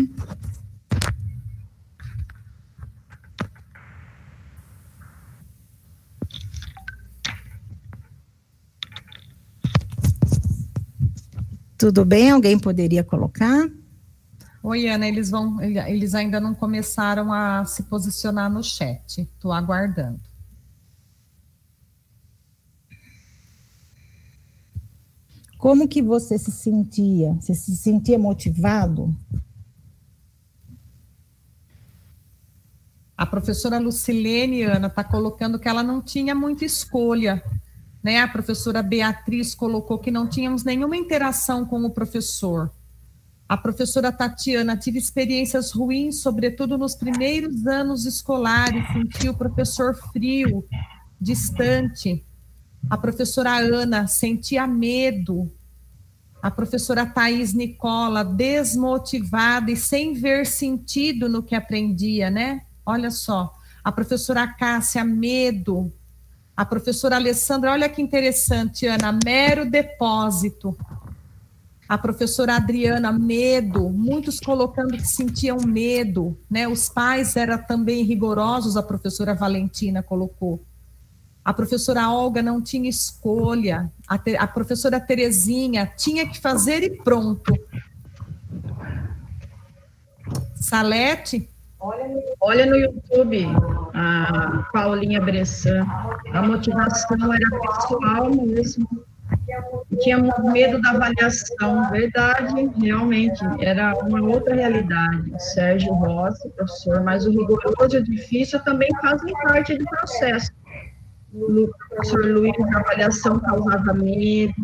Tudo bem? Alguém poderia colocar? Oi, Ana, eles ainda não começaram a se posicionar no chat. Estou aguardando. como que você se sentia? Você se sentia motivado? A professora Lucilene, Ana, está colocando que ela não tinha muita escolha, né? A professora Beatriz colocou que não tínhamos nenhuma interação com o professor. A professora Tatiana, tive experiências ruins, sobretudo nos primeiros anos escolares, senti o professor frio, distante. A professora Ana, sentia medo. A professora Thaís Nicola, desmotivada e sem ver sentido no que aprendia, né? Olha só, a professora Cássia, medo. A professora Alessandra, olha que interessante, Ana, mero depósito. A professora Adriana, medo. Muitos colocando que sentiam medo, né? Os pais eram também rigorosos, a professora Valentina colocou. A professora Olga não tinha escolha. A professora Terezinha tinha que fazer e pronto. Salete? Olha no YouTube, a Paulinha Bressan, a motivação era pessoal mesmo, tinha medo da avaliação, verdade, realmente, era uma outra realidade. Sérgio Rossi, professor, mas o rigoroso e o difícil também fazem parte do processo. O professor Luiz, a avaliação causava medo.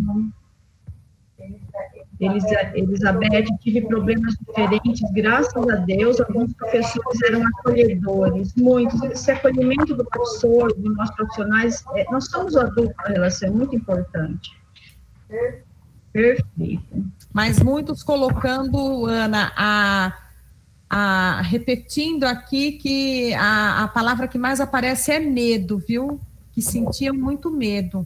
Elizabeth, tive problemas diferentes, graças a Deus, alguns professores eram acolhedores, muitos. Esse acolhimento do professor, dos nossos profissionais, nós somos adultos, a relação é muito importante. Perfeito. Mas muitos colocando, Ana, repetindo aqui que a palavra que mais aparece é medo, viu? Que sentiam muito medo.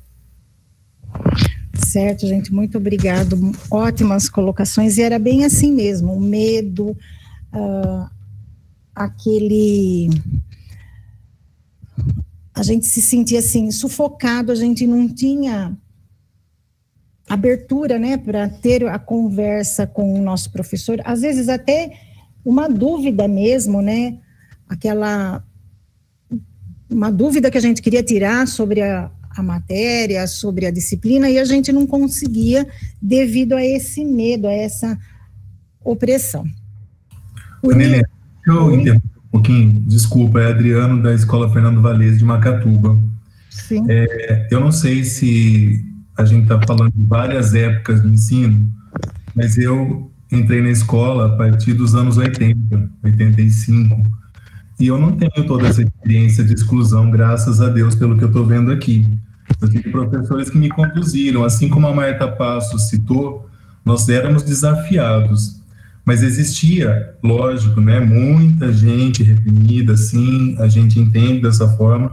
Certo, gente, muito obrigado, ótimas colocações, e era bem assim mesmo, o medo, a gente se sentia assim, sufocado, a gente não tinha abertura, né, para ter a conversa com o nosso professor, às vezes até uma dúvida mesmo, né, uma dúvida que a gente queria tirar sobre a matéria, sobre a disciplina, e a gente não conseguia devido a esse medo, a essa opressão. Anelene, deixa eu interromper um pouquinho, desculpa, é Adriano da Escola Fernando Valese de Macatuba. Sim. Eu não sei se a gente está falando de várias épocas do ensino, mas eu entrei na escola a partir dos anos 80, 85, e eu não tenho toda essa experiência de exclusão, graças a Deus, pelo que eu estou vendo aqui. Eu tive professores que me conduziram, assim como a Marta Passos citou, nós éramos desafiados, mas existia, lógico, né, muita gente reprimida, sim, a gente entende dessa forma,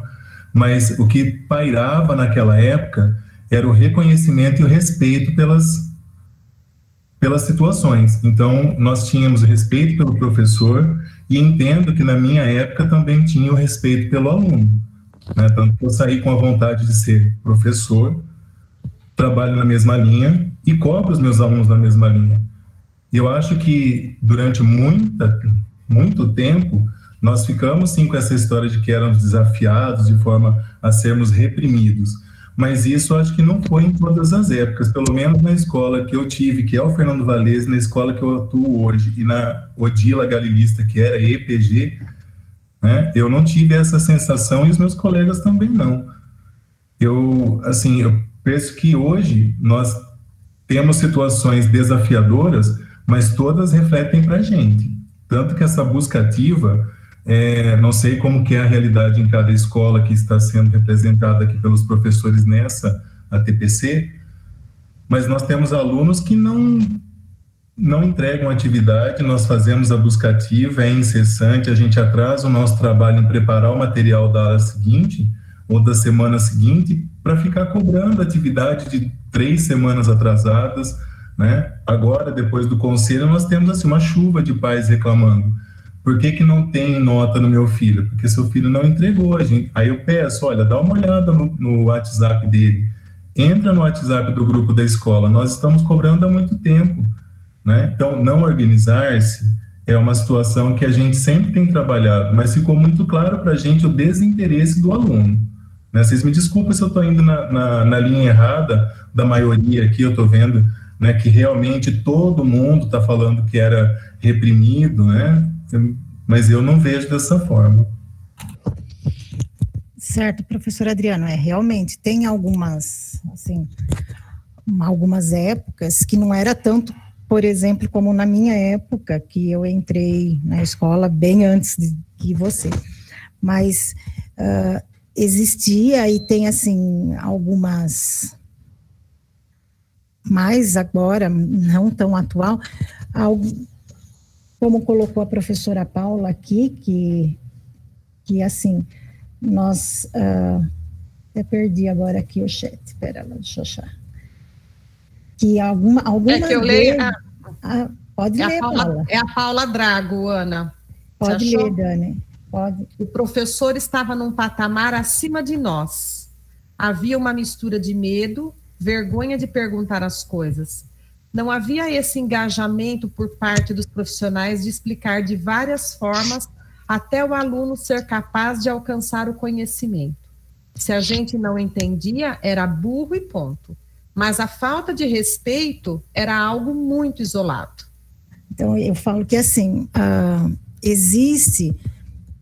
mas o que pairava naquela época era o reconhecimento e o respeito pelas situações. Então, nós tínhamos respeito pelo professor, e entendo que na minha época também tinha o respeito pelo aluno, né? Tanto que eu saí com a vontade de ser professor, trabalho na mesma linha e cobro os meus alunos na mesma linha. E eu acho que durante muito tempo nós ficamos sim com essa história de que éramos desafiados de forma a sermos reprimidos. Mas isso acho que não foi em todas as épocas, pelo menos na escola que eu tive, que é o Fernando Valese, na escola que eu atuo hoje, e na Odila Galilista, que era EPG, né, eu não tive essa sensação e os meus colegas também não. Eu penso que hoje nós temos situações desafiadoras, mas todas refletem para a gente. Tanto que essa busca ativa, não sei como que é a realidade em cada escola que está sendo representada aqui pelos professores nessa ATPC, mas nós temos alunos que não entregam atividade, nós fazemos a busca ativa, é incessante, a gente atrasa o nosso trabalho em preparar o material da aula seguinte ou da semana seguinte para ficar cobrando atividade de 3 semanas atrasadas, né? Agora, depois do conselho, nós temos assim, uma chuva de pais reclamando. Por que não tem nota no meu filho? Porque seu filho não entregou. Aí eu peço, olha, dá uma olhada no WhatsApp dele. Entra no WhatsApp do grupo da escola. Nós estamos cobrando há muito tempo, né? Então, não organizar-se é uma situação que a gente sempre tem trabalhado, mas ficou muito claro para a gente o desinteresse do aluno, né? Vocês me desculpem se eu estou indo na linha errada da maioria aqui, eu estou vendo, né, que realmente todo mundo está falando que era reprimido, né? Mas eu não vejo dessa forma. Certo, professor Adriano, realmente tem algumas, assim, algumas épocas que não era tanto, por exemplo, como na minha época, que eu entrei na escola bem antes que você, mas existia e tem, assim, algumas, mais agora, não tão atual, como colocou a professora Paula aqui, que assim, nós, até perdi agora aqui o chat, espera lá, deixa eu achar. Que alguma é que eu leio, pode ler, Paula. É a Paula Drago, Ana. Pode ler, Dani, pode. O professor estava num patamar acima de nós. Havia uma mistura de medo, vergonha de perguntar as coisas. Não havia esse engajamento por parte dos profissionais de explicar de várias formas até o aluno ser capaz de alcançar o conhecimento. Se a gente não entendia, era burro e ponto. Mas a falta de respeito era algo muito isolado. Então, eu falo que, assim, existe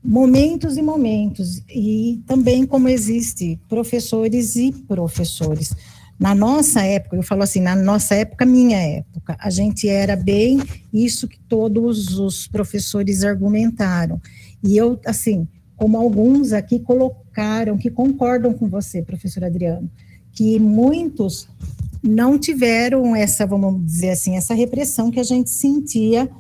momentos e momentos, e também como existe professores e professores. Na nossa época, eu falo assim, na nossa época, minha época, a gente era bem isso que todos os professores argumentaram. E eu, assim, como alguns aqui colocaram, que concordam com você, professor Adriano, que muitos não tiveram essa, vamos dizer assim, essa repressão que a gente sentia,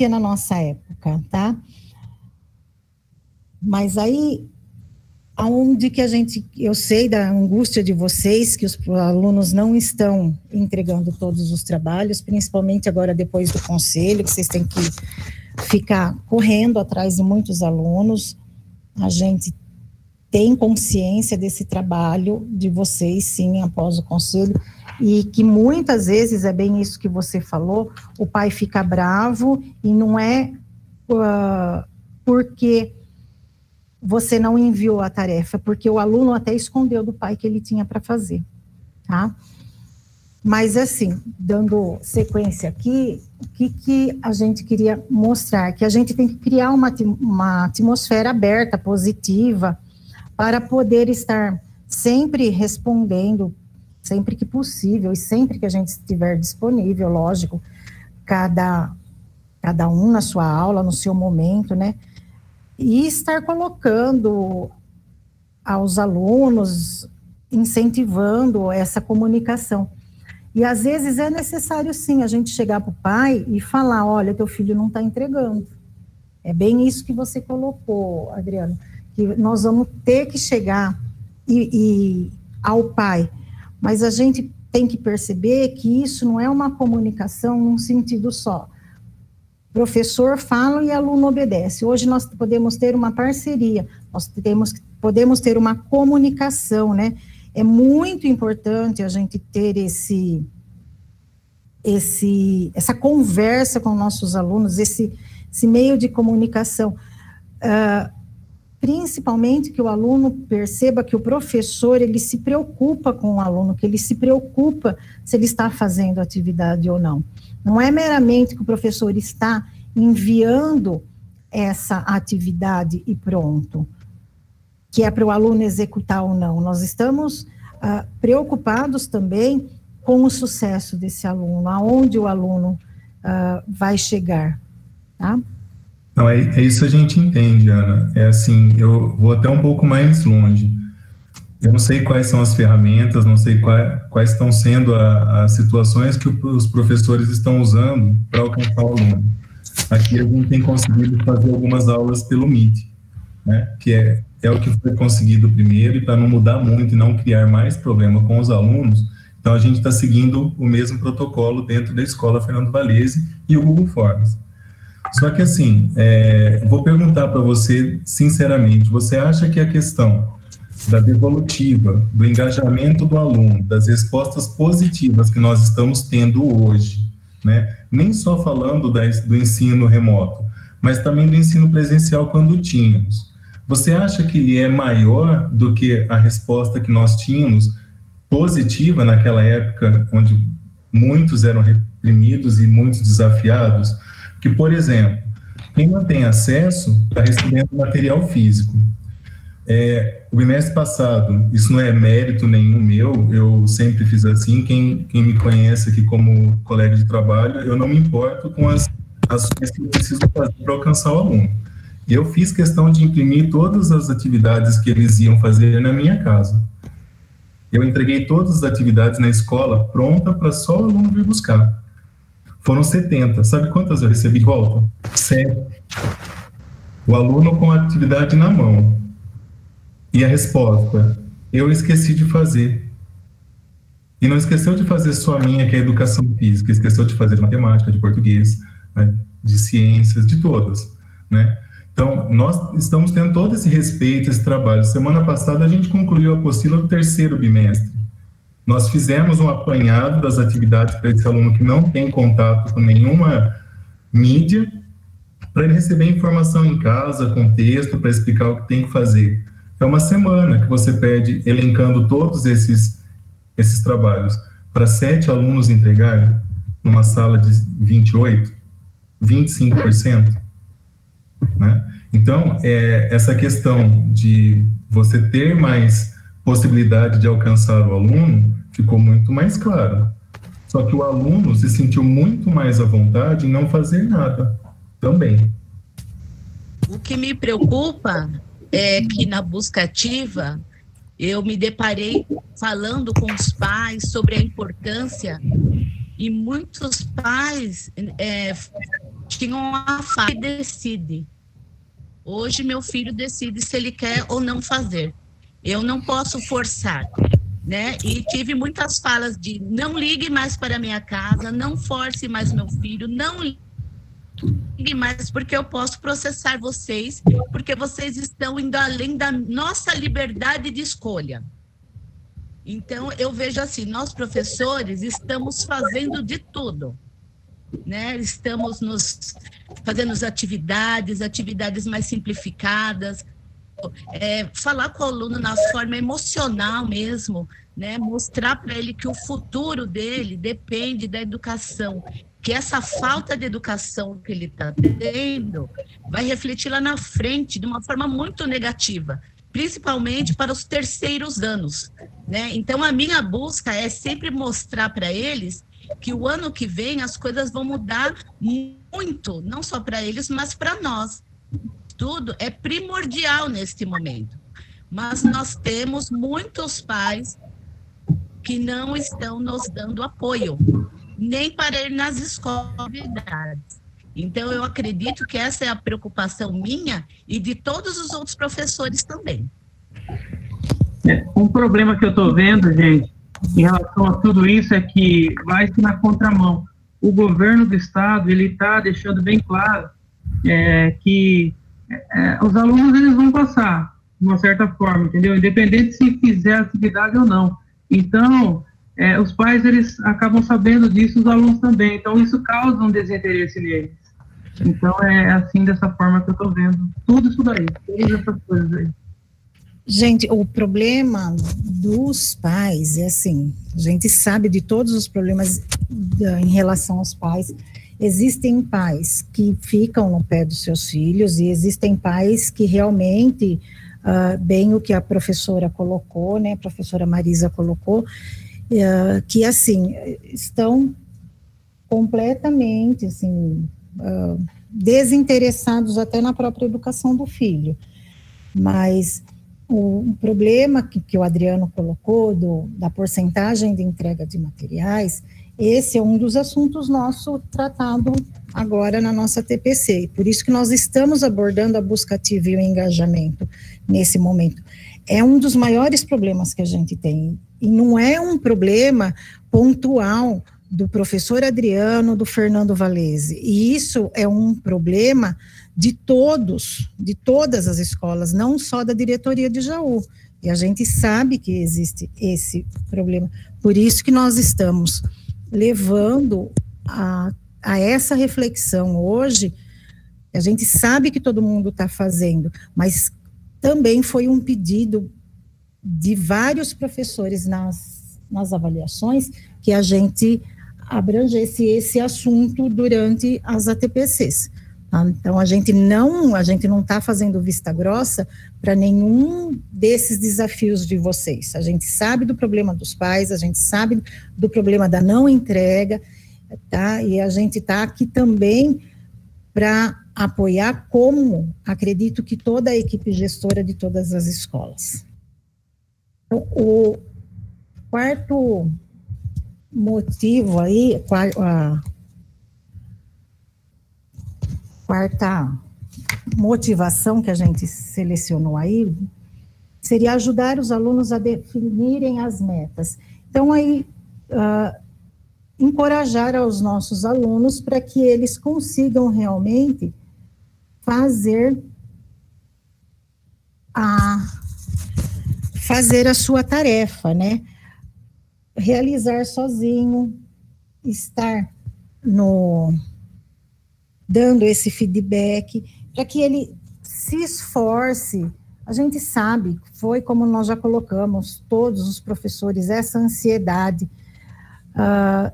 na nossa época, tá? Mas aí, aonde que eu sei da angústia de vocês, que os alunos não estão entregando todos os trabalhos, principalmente agora depois do conselho, que vocês têm que ficar correndo atrás de muitos alunos. A gente tem consciência desse trabalho de vocês, sim, após o conselho, e que muitas vezes, é bem isso que você falou, o pai fica bravo, e não é porque você não enviou a tarefa, porque o aluno até escondeu do pai que ele tinha para fazer, tá? Mas, assim, dando sequência aqui, o que a gente queria mostrar? Que a gente tem que criar uma atmosfera aberta, positiva, para poder estar sempre respondendo, sempre que possível, e sempre que a gente estiver disponível, lógico, cada um na sua aula, no seu momento, né? E estar colocando aos alunos, incentivando essa comunicação. E às vezes é necessário sim a gente chegar para o pai e falar, olha, teu filho não está entregando. É bem isso que você colocou, Adriano, que nós vamos ter que chegar ao pai, mas a gente tem que perceber que isso não é uma comunicação num sentido só. Professor fala e aluno obedece. Hoje nós podemos ter uma parceria, nós podemos ter uma comunicação, né? É muito importante a gente ter essa conversa com nossos alunos, esse meio de comunicação, principalmente que o aluno perceba que o professor, ele se preocupa com o aluno, que ele se preocupa se ele está fazendo atividade ou não. Não é meramente que o professor está enviando essa atividade e pronto, que é para o aluno executar ou não. Nós estamos preocupados também com o sucesso desse aluno, aonde o aluno vai chegar, tá? Não, é isso a gente entende, Ana. É assim, eu vou até um pouco mais longe. Eu não sei quais são as ferramentas, não sei quais estão sendo as situações que os professores estão usando para alcançar o aluno. Aqui a gente tem conseguido fazer algumas aulas pelo Meet, né, que é o que foi conseguido primeiro, e para não mudar muito e não criar mais problema com os alunos, então a gente está seguindo o mesmo protocolo dentro da Escola Fernando Valese e o Google Forms. Só que assim, vou perguntar para você, sinceramente, você acha que a questão da devolutiva, do engajamento do aluno, das respostas positivas que nós estamos tendo hoje, né, nem só falando do ensino remoto, mas também do ensino presencial quando tínhamos. Você acha que ele é maior do que a resposta que nós tínhamos positiva naquela época, onde muitos eram reprimidos e muitos desafiados? Que, por exemplo, quem não tem acesso está recebendo material físico. O bimestre passado, isso não é mérito nenhum meu, eu sempre fiz assim. Quem me conhece aqui como colega de trabalho, eu não me importo com as ações que eu preciso fazer para alcançar o aluno. Eu fiz questão de imprimir todas as atividades que eles iam fazer na minha casa. Eu entreguei todas as atividades na escola pronta para só o aluno vir buscar. Foram 70. Sabe quantas eu recebi de volta? 7. O aluno com a atividade na mão. E a resposta: eu esqueci de fazer. E não esqueceu de fazer só a minha, que é a educação física, esqueceu de fazer de matemática, de português, né, de ciências, de todas, né? Então, nós estamos tendo todo esse respeito, esse trabalho. Semana passada, a gente concluiu a apostila do 3º bimestre. Nós fizemos um apanhado das atividades para esse aluno que não tem contato com nenhuma mídia, para ele receber informação em casa, com texto, para explicar o que tem que fazer. É uma semana que você pede, elencando todos esses trabalhos, para 7 alunos entregarem, numa sala de 28, 25%. Né? Então, essa questão de você ter mais possibilidade de alcançar o aluno ficou muito mais claro. Só que o aluno se sentiu muito mais à vontade em não fazer nada também. O que me preocupa é que na busca ativa eu me deparei falando com os pais sobre a importância, e muitos pais tinham a fala que decide. Hoje meu filho decide se ele quer ou não fazer. Eu não posso forçar, né? E tive muitas falas de: não ligue mais para a minha casa, não force mais meu filho, não ligue mais, porque eu posso processar vocês, porque vocês estão indo além da nossa liberdade de escolha. Então, eu vejo assim, nós professores estamos fazendo de tudo, né? Estamos fazendo atividades mais simplificadas, falar com o aluno na forma emocional mesmo, né? Mostrar para ele que o futuro dele depende da educação, que essa falta de educação que ele está tendo vai refletir lá na frente de uma forma muito negativa, principalmente para os terceiros anos, né? Então, a minha busca é sempre mostrar para eles que o ano que vem as coisas vão mudar muito, não só para eles, mas para nós. Tudo é primordial neste momento. Mas nós temos muitos pais que não estão nos dando apoio, nem para ir nas escolas. Então, eu acredito que essa é a preocupação minha e de todos os outros professores também. Um problema que eu estou vendo, gente, em relação a tudo isso, é que vai-se na contramão. O governo do estado, ele está deixando bem claro que os alunos, eles vão passar, de uma certa forma, entendeu? Independente se fizer atividade ou não. Então, os pais, eles acabam sabendo disso, os alunos também. Então, isso causa um desinteresse neles. Então, é assim, dessa forma que eu estou vendo. Tudo isso daí, todas essas coisas aí. Gente, o problema dos pais é assim, a gente sabe de todos os problemas em relação aos pais. Existem pais que ficam no pé dos seus filhos e existem pais que realmente, bem o que a professora colocou, né, a professora Marisa colocou, que assim, estão completamente assim, desinteressados até na própria educação do filho. Mas o problema que o Adriano colocou da porcentagem de entrega de materiais, esse é um dos assuntos nosso tratado agora na nossa TPC, por isso que nós estamos abordando a busca ativa e o engajamento nesse momento. É um dos maiores problemas que a gente tem, e não é um problema pontual do professor Adriano, do Fernando Valese, e isso é um problema de todas as escolas, não só da diretoria de Jaú, e a gente sabe que existe esse problema, por isso que nós estamos levando a essa reflexão hoje, A gente sabe que todo mundo está fazendo, mas também foi um pedido de vários professores nas avaliações que a gente abrangesse esse assunto durante as ATPCs. Tá? Então, a gente não está fazendo vista grossa para nenhum desses desafios de vocês. A gente sabe do problema dos pais, a gente sabe do problema da não entrega, tá? E a gente está aqui também para apoiar, como acredito que toda a equipe gestora de todas as escolas. Então, o quarto motivo aí, a quarta motivação que a gente selecionou aí, seria ajudar os alunos a definirem as metas. Então, aí, encorajar aos nossos alunos para que eles consigam realmente fazer a sua tarefa, né? Realizar sozinho, estar dando esse feedback, para que ele se esforce. A gente sabe, foi como nós já colocamos, todos os professores, essa ansiedade.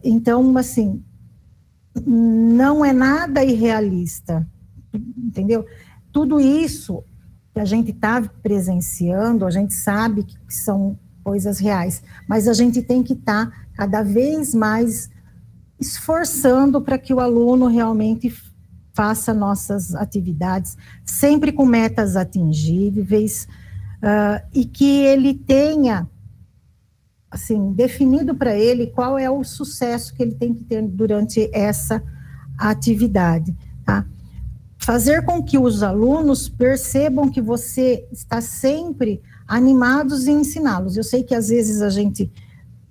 Então, assim, não é nada irrealista, entendeu? Tudo isso que a gente está presenciando, a gente sabe que são coisas reais, mas a gente tem que estar cada vez mais esforçando para que o aluno realmente faça nossas atividades, sempre com metas atingíveis, e que ele tenha, assim, definido para ele qual é o sucesso que ele tem que ter durante essa atividade, tá? Fazer com que os alunos percebam que você está sempre animados em ensiná-los. Eu sei que às vezes a gente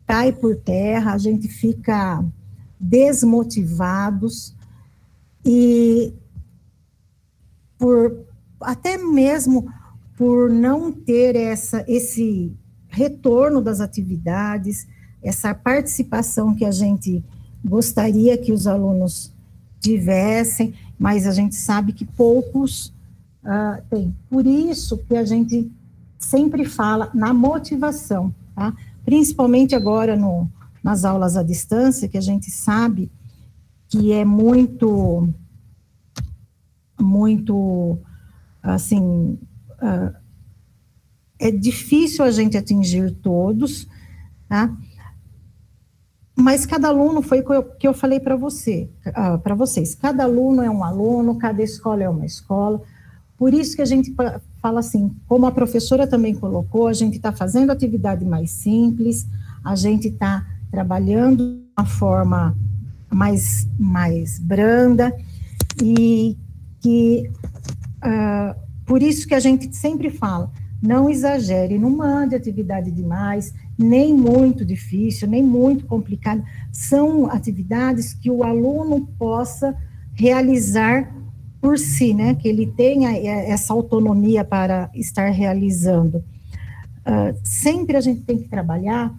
cai por terra, a gente fica desmotivados, e até mesmo por não ter esse retorno das atividades, essa participação que a gente gostaria que os alunos tivessem, mas a gente sabe que poucos têm. Por isso que a gente sempre fala na motivação, tá? Principalmente agora nas aulas à distância, que a gente sabe que é muito, assim, é difícil a gente atingir todos, tá? Mas cada aluno, foi o que eu falei para vocês, cada aluno é um aluno, cada escola é uma escola, por isso que a gente fala assim, como a professora também colocou, a gente está fazendo atividade mais simples, a gente está trabalhando de uma forma mais branda, e que, por isso que a gente sempre fala, não exagere, não mande atividade demais, nem muito difícil, nem muito complicado, são atividades que o aluno possa realizar por si, né, que ele tenha essa autonomia para estar realizando. Sempre a gente tem que trabalhar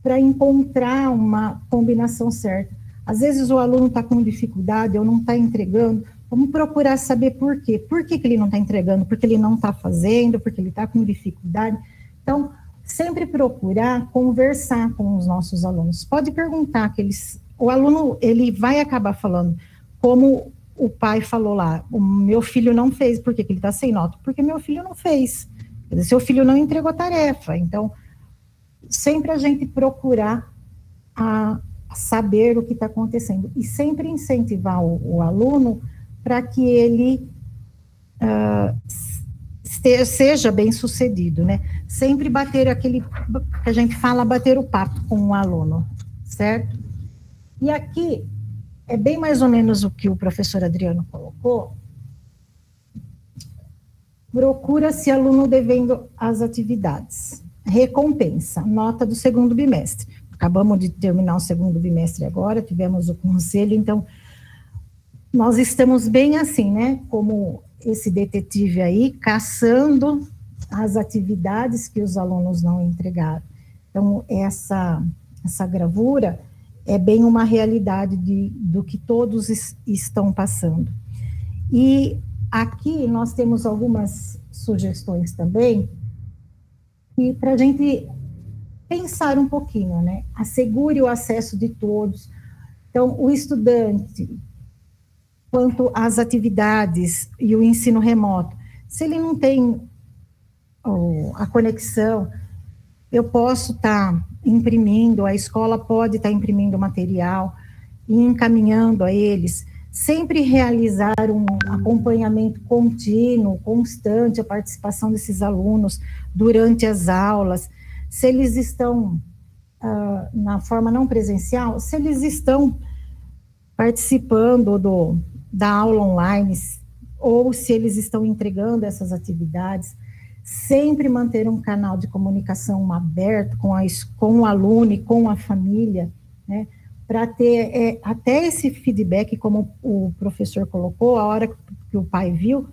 para encontrar uma combinação certa. Às vezes o aluno está com dificuldade ou não está entregando, vamos procurar saber por quê. Por que ele não está entregando? Porque ele não está fazendo, porque ele está com dificuldade. Então, sempre procurar conversar com os nossos alunos. Pode perguntar, o aluno ele vai acabar falando, como o pai falou lá, o meu filho não fez, por que ele está sem nota? Porque meu filho não fez, quer dizer, seu filho não entregou a tarefa. Então, sempre a gente procurar saber o que está acontecendo, e sempre incentivar o aluno para que ele seja bem sucedido, né? Sempre bater aquele, que a gente fala, bater o papo com o aluno, certo? E aqui, é bem mais ou menos o que o professor Adriano colocou. Procura-se aluno devendo as atividades. Recompensa, nota do segundo bimestre. Acabamos de terminar o segundo bimestre agora, tivemos o conselho, então, nós estamos bem assim, né, como esse detetive aí, caçando as atividades que os alunos não entregaram. Então, essa gravura é bem uma realidade do que todos estão passando. E aqui nós temos algumas sugestões também, e para a gente pensar um pouquinho, né? Assegure o acesso de todos. Então, o estudante, quanto às atividades e o ensino remoto, se ele não tem a conexão, eu posso estar imprimindo, a escola pode estar imprimindo material e encaminhando a eles, sempre realizar um acompanhamento contínuo, constante, a participação desses alunos durante as aulas, se eles estão na forma não presencial, se eles estão participando da aula online, ou se eles estão entregando essas atividades, sempre manter um canal de comunicação aberto com o aluno e com a família, né, para ter até esse feedback, como o professor colocou, a hora que o pai viu,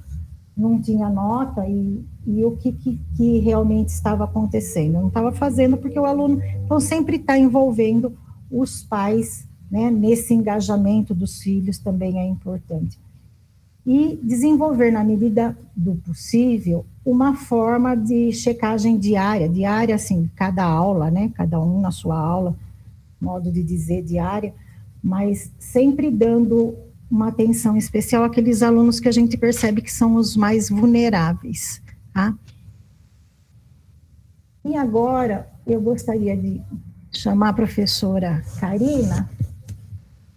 não tinha nota e o que realmente estava acontecendo. Não estava fazendo porque o aluno, então, sempre está envolvendo os pais, né, nesse engajamento dos filhos também é importante. E desenvolver, na medida do possível, uma forma de checagem diária, assim, cada aula, né, cada um na sua aula, modo de dizer diária, mas sempre dando uma atenção especial àqueles alunos que a gente percebe que são os mais vulneráveis, tá? E agora, eu gostaria de chamar a professora Karina,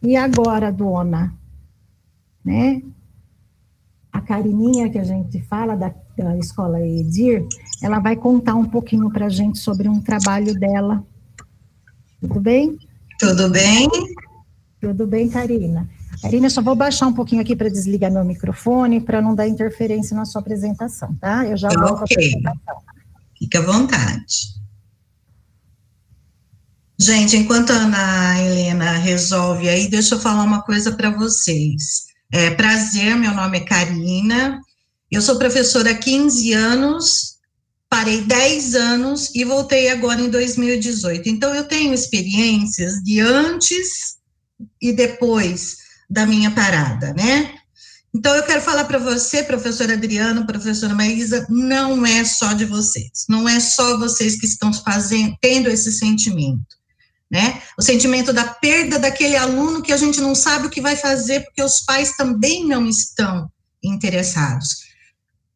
e agora, dona, né, a Carininha, que a gente fala da Escola Edir, ela vai contar um pouquinho para a gente sobre um trabalho dela. Tudo bem? Tudo bem. Tudo bem, Karina. Karina, eu só vou baixar um pouquinho aqui para desligar meu microfone, para não dar interferência na sua apresentação, tá? Eu já volto à apresentação. Fica à vontade. Gente, enquanto a Ana Helena resolve aí, deixa eu falar uma coisa para vocês. Prazer, meu nome é Karina, eu sou professora há 15 anos, parei 10 anos e voltei agora em 2018. Então, eu tenho experiências de antes e depois da minha parada, né? Então, eu quero falar para você, professora Adriana, professora Maísa, não é só de vocês, não é só vocês que estão tendo esse sentimento, né? O sentimento da perda daquele aluno que a gente não sabe o que vai fazer, porque os pais também não estão interessados.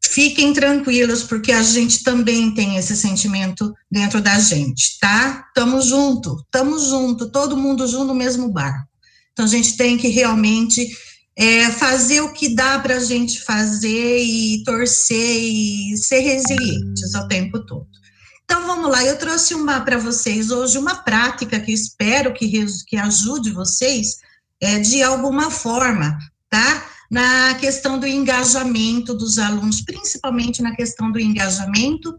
Fiquem tranquilos, porque a gente também tem esse sentimento dentro da gente, tá? Tamo junto, todo mundo junto no mesmo barco. Então, a gente tem que realmente fazer o que dá para a gente fazer e torcer e ser resilientes o tempo todo. Então, vamos lá, eu trouxe para vocês hoje uma prática que espero que ajude vocês de alguma forma, tá? Na questão do engajamento dos alunos, principalmente na questão do engajamento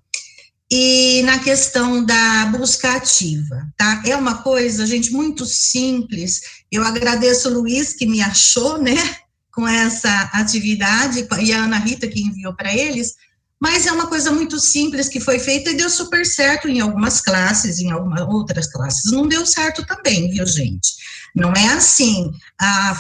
e na questão da busca ativa, tá? É uma coisa, gente, muito simples. Eu agradeço o Luiz que me achou, né, com essa atividade, e a Ana Rita que enviou para eles, mas é uma coisa muito simples que foi feita e deu super certo em algumas classes, em algumas outras classes não deu certo também, viu, gente? Não é assim,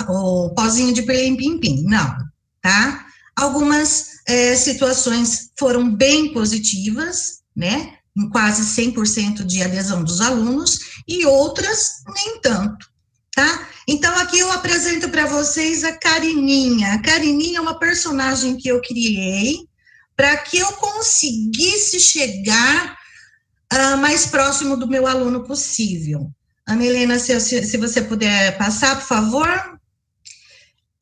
o pozinho de pirlim-pim-pim, não, tá? Algumas situações foram bem positivas, né, em quase 100% de adesão dos alunos, e outras nem tanto, tá? Então, aqui eu apresento para vocês a Carininha. A Carininha é uma personagem que eu criei para que eu conseguisse chegar mais próximo do meu aluno possível. Ana Helena, se você puder passar, por favor.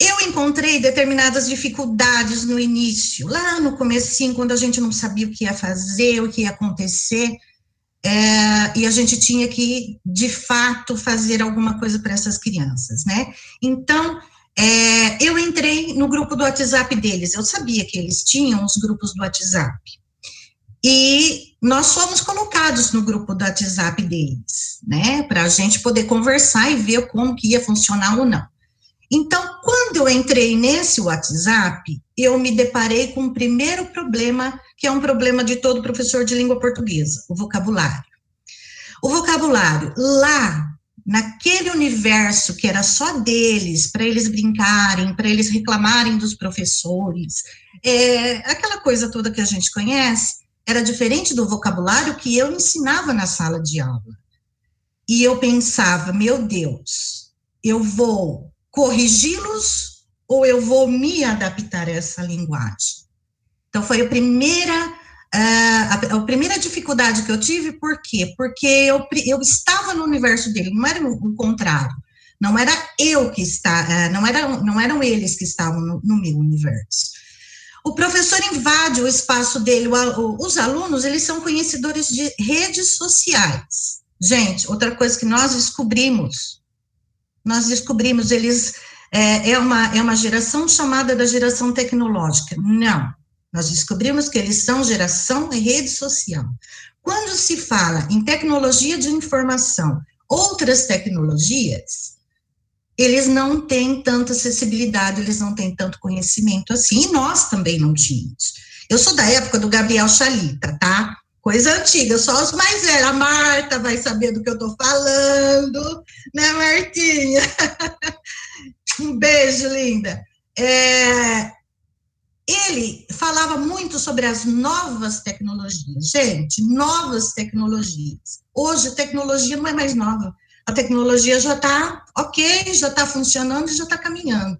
Eu encontrei determinadas dificuldades no início, lá no comecinho, quando a gente não sabia o que ia fazer, o que ia acontecer, e a gente tinha que, de fato, fazer alguma coisa para essas crianças, né? Então, eu entrei no grupo do WhatsApp deles, eu sabia que eles tinham os grupos do WhatsApp, e nós fomos colocados no grupo do WhatsApp deles, né, para a gente poder conversar e ver como que ia funcionar ou não. Então, quando eu entrei nesse WhatsApp, eu me deparei com o primeiro problema, que é um problema de todo professor de língua portuguesa, o vocabulário. O vocabulário, lá naquele universo que era só deles, para eles brincarem, para eles reclamarem dos professores, aquela coisa toda que a gente conhece, era diferente do vocabulário que eu ensinava na sala de aula. E eu pensava, meu Deus, eu vou corrigi-los ou eu vou me adaptar a essa linguagem? Então, foi a primeira dificuldade que eu tive. Por quê? Porque eu estava no universo dele, não era o contrário. Não era eu que estava, não eram eles que estavam no meu universo. O professor invade o espaço dele, os alunos, eles são conhecedores de redes sociais. Gente, outra coisa que nós descobrimos, eles, é uma geração chamada da geração tecnológica. Não, nós descobrimos que eles são geração rede social. Quando se fala em tecnologia de informação, outras tecnologias, eles não têm tanta acessibilidade, eles não têm tanto conhecimento assim, e nós também não tínhamos. Eu sou da época do Gabriel Chalita, tá? Coisa antiga, só os mais velhos. A Marta vai saber do que eu tô falando, né, Martinha? Um beijo, linda. Ele falava muito sobre as novas tecnologias. Gente, novas tecnologias. Hoje, a tecnologia não é mais nova. A tecnologia já está ok, já está funcionando, já está caminhando.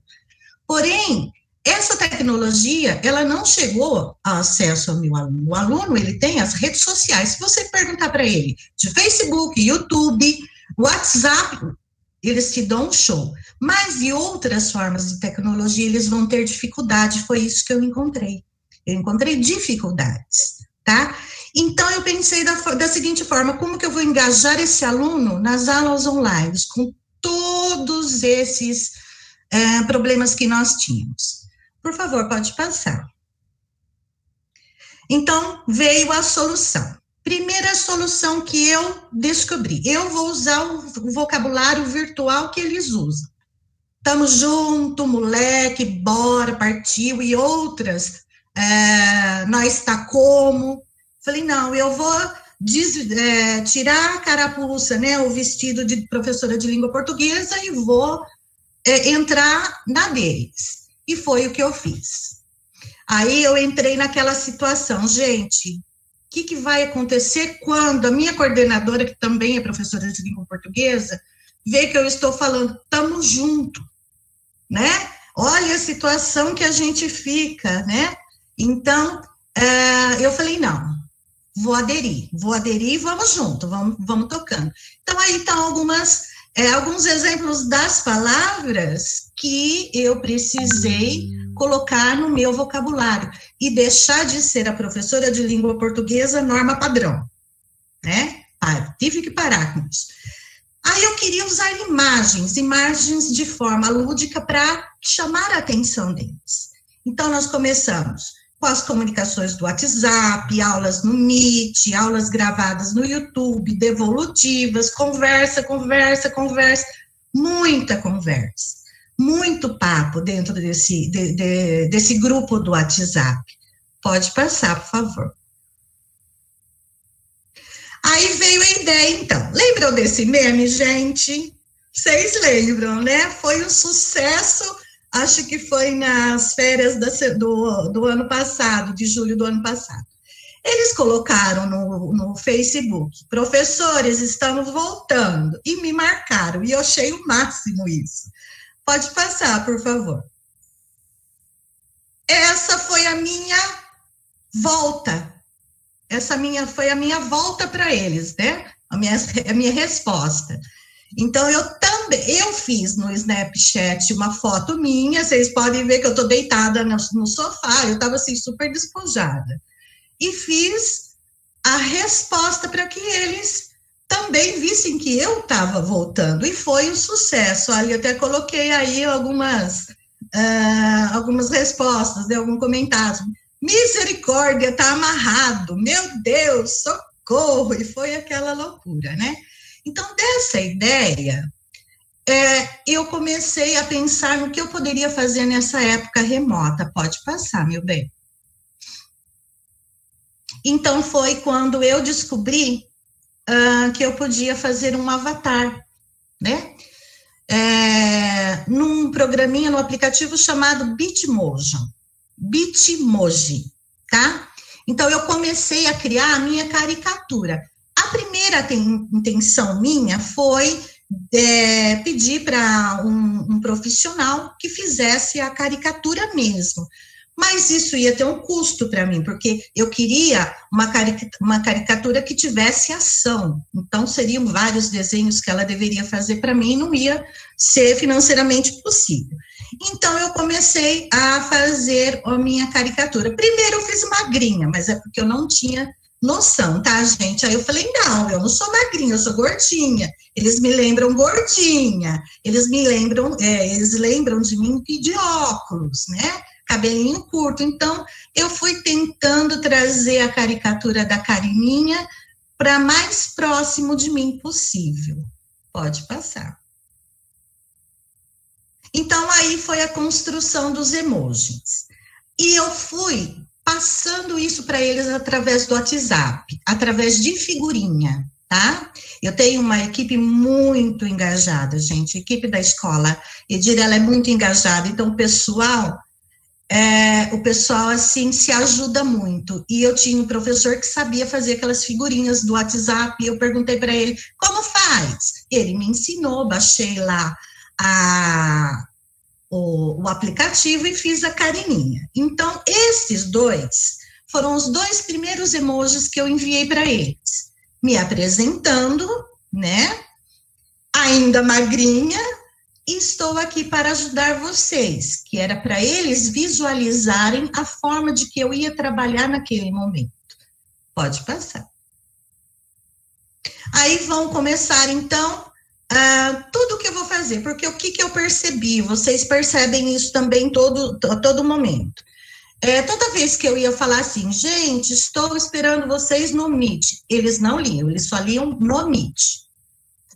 Porém, essa tecnologia, ela não chegou a acesso ao meu aluno. O aluno, ele tem as redes sociais. Se você perguntar para ele de Facebook, YouTube, WhatsApp, eles te dão um show. Mas e outras formas de tecnologia, eles vão ter dificuldade. Foi isso que eu encontrei. Eu encontrei dificuldades, tá? Então, eu pensei da seguinte forma, como que eu vou engajar esse aluno nas aulas online, com todos esses problemas que nós tínhamos? Por favor, pode passar. Então, veio a solução. Primeira solução que eu descobri, eu vou usar o vocabulário virtual que eles usam. Tamo junto, moleque, bora, partiu, e outras, nós tá como... Falei, não, eu vou tirar a carapuça, né, o vestido de professora de língua portuguesa e vou entrar na deles. E foi o que eu fiz. Aí eu entrei naquela situação, gente, o que vai acontecer quando a minha coordenadora, que também é professora de língua portuguesa, vê que eu estou falando, tamo junto, né? Olha a situação que a gente fica, né? Então, eu falei, não. Vou aderir e vamos junto, vamos tocando. Então, aí estão alguns exemplos das palavras que eu precisei colocar no meu vocabulário e deixar de ser a professora de língua portuguesa norma padrão, né? Tive que parar com isso. Aí eu queria usar imagens de forma lúdica para chamar a atenção deles. Então, nós começamos com as comunicações do WhatsApp, aulas no Meet, aulas gravadas no YouTube, devolutivas, conversa, muita conversa, muito papo dentro desse grupo do WhatsApp. Pode passar, por favor. Aí veio a ideia, então. Lembram desse meme, gente? Vocês lembram, né? Foi um sucesso. Acho que foi nas férias do ano passado, de julho do ano passado. Eles colocaram no Facebook, professores, estamos voltando, e me marcaram, e eu achei o máximo isso. Pode passar, por favor. Essa foi a minha volta. Foi a minha volta para eles, né? A minha resposta. Então, eu fiz no Snapchat uma foto minha, vocês podem ver que eu estou deitada no sofá, eu estava assim, super despojada. E fiz a resposta para que eles também vissem que eu estava voltando, e foi um sucesso. Olha, eu até coloquei aí algumas respostas, de algum comentário. Misericórdia, está amarrado, meu Deus, socorro, e foi aquela loucura, né? Então, dessa ideia, eu comecei a pensar no que eu poderia fazer nessa época remota. Pode passar, meu bem. Então, foi quando eu descobri que eu podia fazer um avatar né? Num programinha, no aplicativo chamado Bitmoji, tá? Então, eu comecei a criar a minha caricatura. A primeira intenção minha foi pedir para um profissional que fizesse a caricatura mesmo. Mas isso ia ter um custo para mim, porque eu queria uma caricatura que tivesse ação. Então, seriam vários desenhos que ela deveria fazer para mim, e não ia ser financeiramente possível. Então, eu comecei a fazer a minha caricatura. Primeiro, eu fiz magrinha, mas é porque eu não tinha noção, tá, gente? Aí eu falei, não, eu não sou magrinha, eu sou gordinha. Eles me lembram gordinha, eles lembram de mim de óculos, né? Cabelinho curto. Então, eu fui tentando trazer a caricatura da Carininha para mais próximo de mim possível. Pode passar. Então, aí foi a construção dos emojis. E eu fui passando isso para eles através do WhatsApp, através de figurinha, tá? Eu tenho uma equipe muito engajada, gente. A equipe da escola Edir, ela é muito engajada. Então, o pessoal, assim, se ajuda muito. E eu tinha um professor que sabia fazer aquelas figurinhas do WhatsApp, e eu perguntei para ele, como faz? Ele me ensinou, baixei lá o aplicativo e fiz a Carininha. Então, esses dois foram os dois primeiros emojis que eu enviei para eles. Me apresentando, né? Ainda magrinha, e estou aqui para ajudar vocês, que era para eles visualizarem a forma de que eu ia trabalhar naquele momento. Pode passar. Aí vão começar, então, tudo que eu vou fazer, porque o que eu percebi, vocês percebem isso também todo momento. Toda vez que eu ia falar assim, gente, estou esperando vocês no Meet, eles não liam, eles só liam no Meet.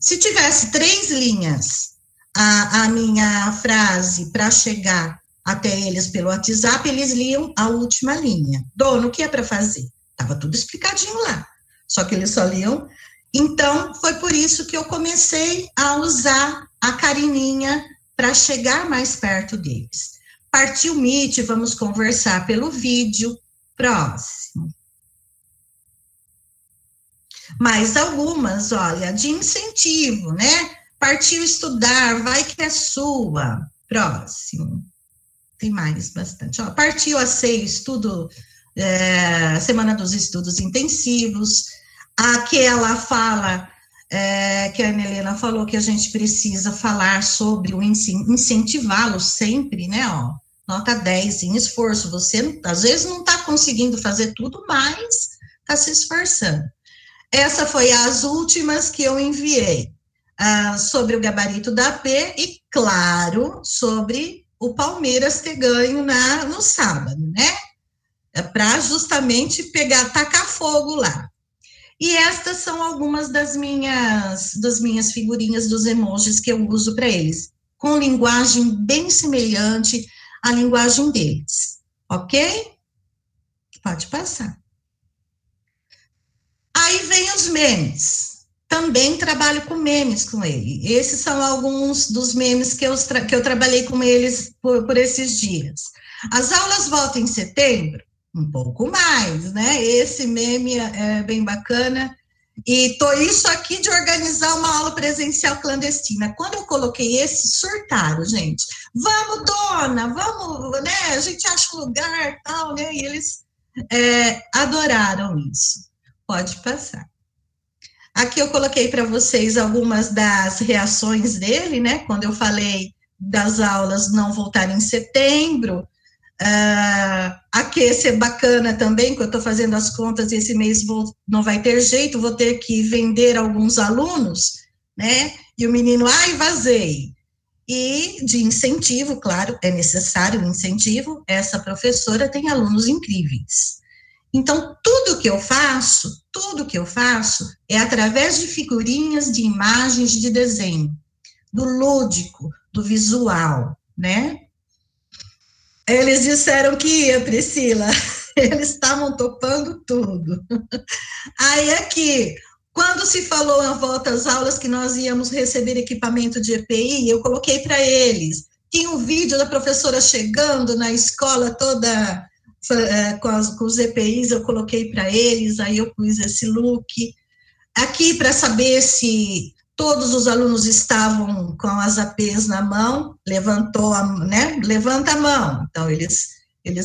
Se tivesse 3 linhas, a minha frase para chegar até eles pelo WhatsApp, eles liam a última linha. Dono, o que é para fazer? Estava tudo explicadinho lá, só que eles só liam. Então, foi por isso que eu comecei a usar a Carininha para chegar mais perto deles. Partiu o Meet, vamos conversar pelo vídeo. Próximo. Mais algumas, olha, de incentivo, né? Partiu estudar, vai que é sua. Próximo. Tem mais bastante. Ó, partiu a ser estudo, Semana dos Estudos Intensivos. Aqui ela fala, que a Ana Helena falou que a gente precisa falar sobre o incentivá-lo sempre, né, ó, nota 10 em esforço, você às vezes não está conseguindo fazer tudo, mas está se esforçando. Essa foi as últimas que eu enviei, sobre o gabarito da AP e, claro, sobre o Palmeiras ter ganho no sábado, né, para justamente tacar fogo lá. E estas são algumas das minhas figurinhas, dos emojis que eu uso para eles, com linguagem bem semelhante à linguagem deles, ok? Pode passar. Aí vem os memes. Também trabalho com memes com ele. Esses são alguns dos memes que eu trabalhei com eles por esses dias. As aulas voltam em setembro? Um pouco mais, né? Esse meme é bem bacana. E isso aqui de organizar uma aula presencial clandestina. Quando eu coloquei esse, surtaram, gente. Vamos, dona, vamos, né? A gente acha um lugar, tal, né? E eles adoraram isso. Pode passar. Aqui eu coloquei para vocês algumas das reações dele, né? Quando eu falei das aulas não voltarem em setembro. Aqui esse é bacana também, que eu estou fazendo as contas, esse mês não vai ter jeito, vou ter que vender alguns alunos, né, e o menino, vazei, e de incentivo, claro, é necessário um incentivo, essa professora tem alunos incríveis. Então, tudo que eu faço é através de figurinhas, de imagens, de desenho, do lúdico, do visual, né. Eles disseram que ia, Priscila. Eles estavam topando tudo. Aí aqui, Quando se falou à volta às aulas que nós íamos receber equipamento de EPI, eu coloquei para eles. Tinha um vídeo da professora chegando na escola toda com os EPIs, eu coloquei para eles, aí eu pus esse look. Aqui, para saber se todos os alunos estavam com as APs na mão, levanta a mão. Então, eles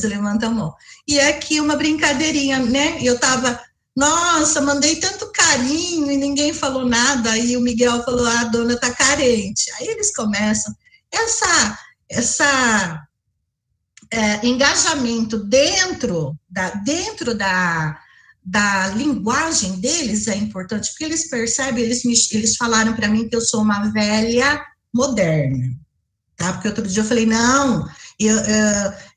levantam a mão. E aqui uma brincadeirinha, né? Eu estava... Nossa, mandei tanto carinho e ninguém falou nada. Aí o Miguel falou, a dona tá carente. Aí eles começam. Engajamento dentro da linguagem deles é importante, porque eles percebem, eles falaram para mim que eu sou uma velha moderna, tá? Porque outro dia eu falei, não,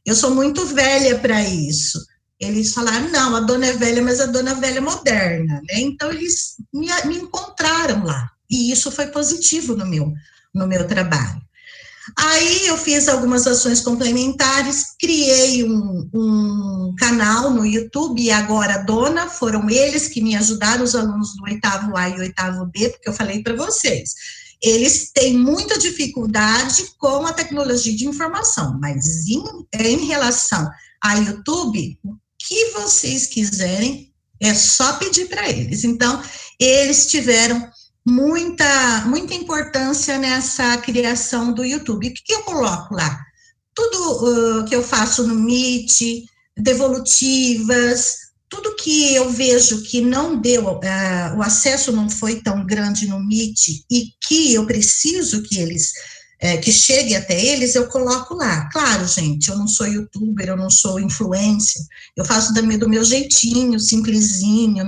eu sou muito velha para isso. Eles falaram, não, a dona é velha, mas a dona é velha moderna, né? Então, eles me encontraram lá, e isso foi positivo no meu trabalho. Aí, eu fiz algumas ações complementares, criei um canal no YouTube, e agora, dona, foram eles que me ajudaram, os alunos do 8º A e 8º B, porque eu falei para vocês, eles têm muita dificuldade com a tecnologia de informação, mas em relação a YouTube, o que vocês quiserem, é só pedir para eles. Então, eles tiveram muita importância nessa criação do YouTube. O que eu coloco lá? Tudo que eu faço no Meet, devolutivas, tudo que eu vejo que não deu, o acesso não foi tão grande no Meet e que eu preciso que eles... que chegue até eles, eu coloco lá. Claro, gente, eu não sou youtuber, eu não sou influencer, eu faço do meu jeitinho, simplesinho,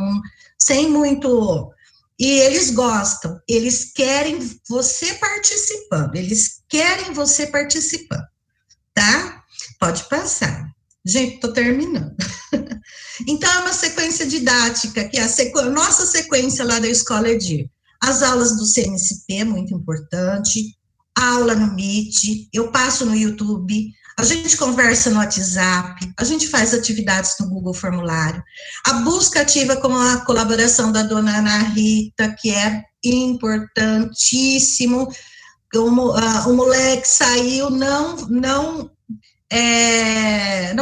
sem muito... E eles gostam, eles querem você participando, tá? Pode passar. Gente, tô terminando. Então, é uma sequência didática, que é a nossa sequência lá da Escola Edir. As aulas do CNSP, muito importante, aula no Meet, eu passo no YouTube, a gente conversa no WhatsApp, a gente faz atividades no Google Formulário, a busca ativa com a colaboração da dona Ana Rita, que é importantíssimo, o moleque saiu, não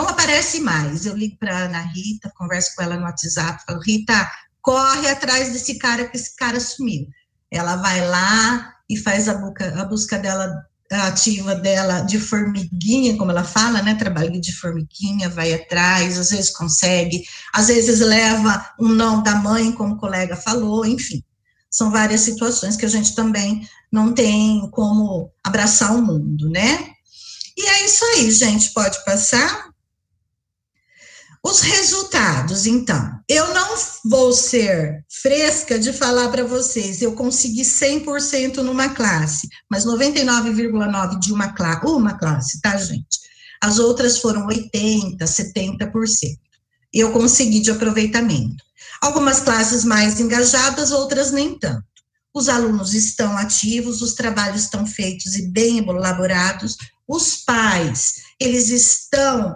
aparece mais, eu ligo para a Ana Rita, converso com ela no WhatsApp, falo, Rita, corre atrás desse cara, que esse cara sumiu. Ela vai lá e faz a busca dela, a ativa dela de formiguinha, como ela fala, né, trabalho de formiguinha, vai atrás, às vezes consegue, às vezes leva um não da mãe, como o colega falou, enfim, são várias situações que a gente também não tem como abraçar o mundo, né? E é isso aí, gente, pode passar? Os resultados, então, eu não vou ser fresca de falar para vocês, eu consegui 100% numa classe, mas 99,9% de uma classe, tá, gente? As outras foram 80%, 70%. Eu consegui de aproveitamento. Algumas classes mais engajadas, outras nem tanto. Os alunos estão ativos, os trabalhos estão feitos e bem elaborados, os pais, eles estão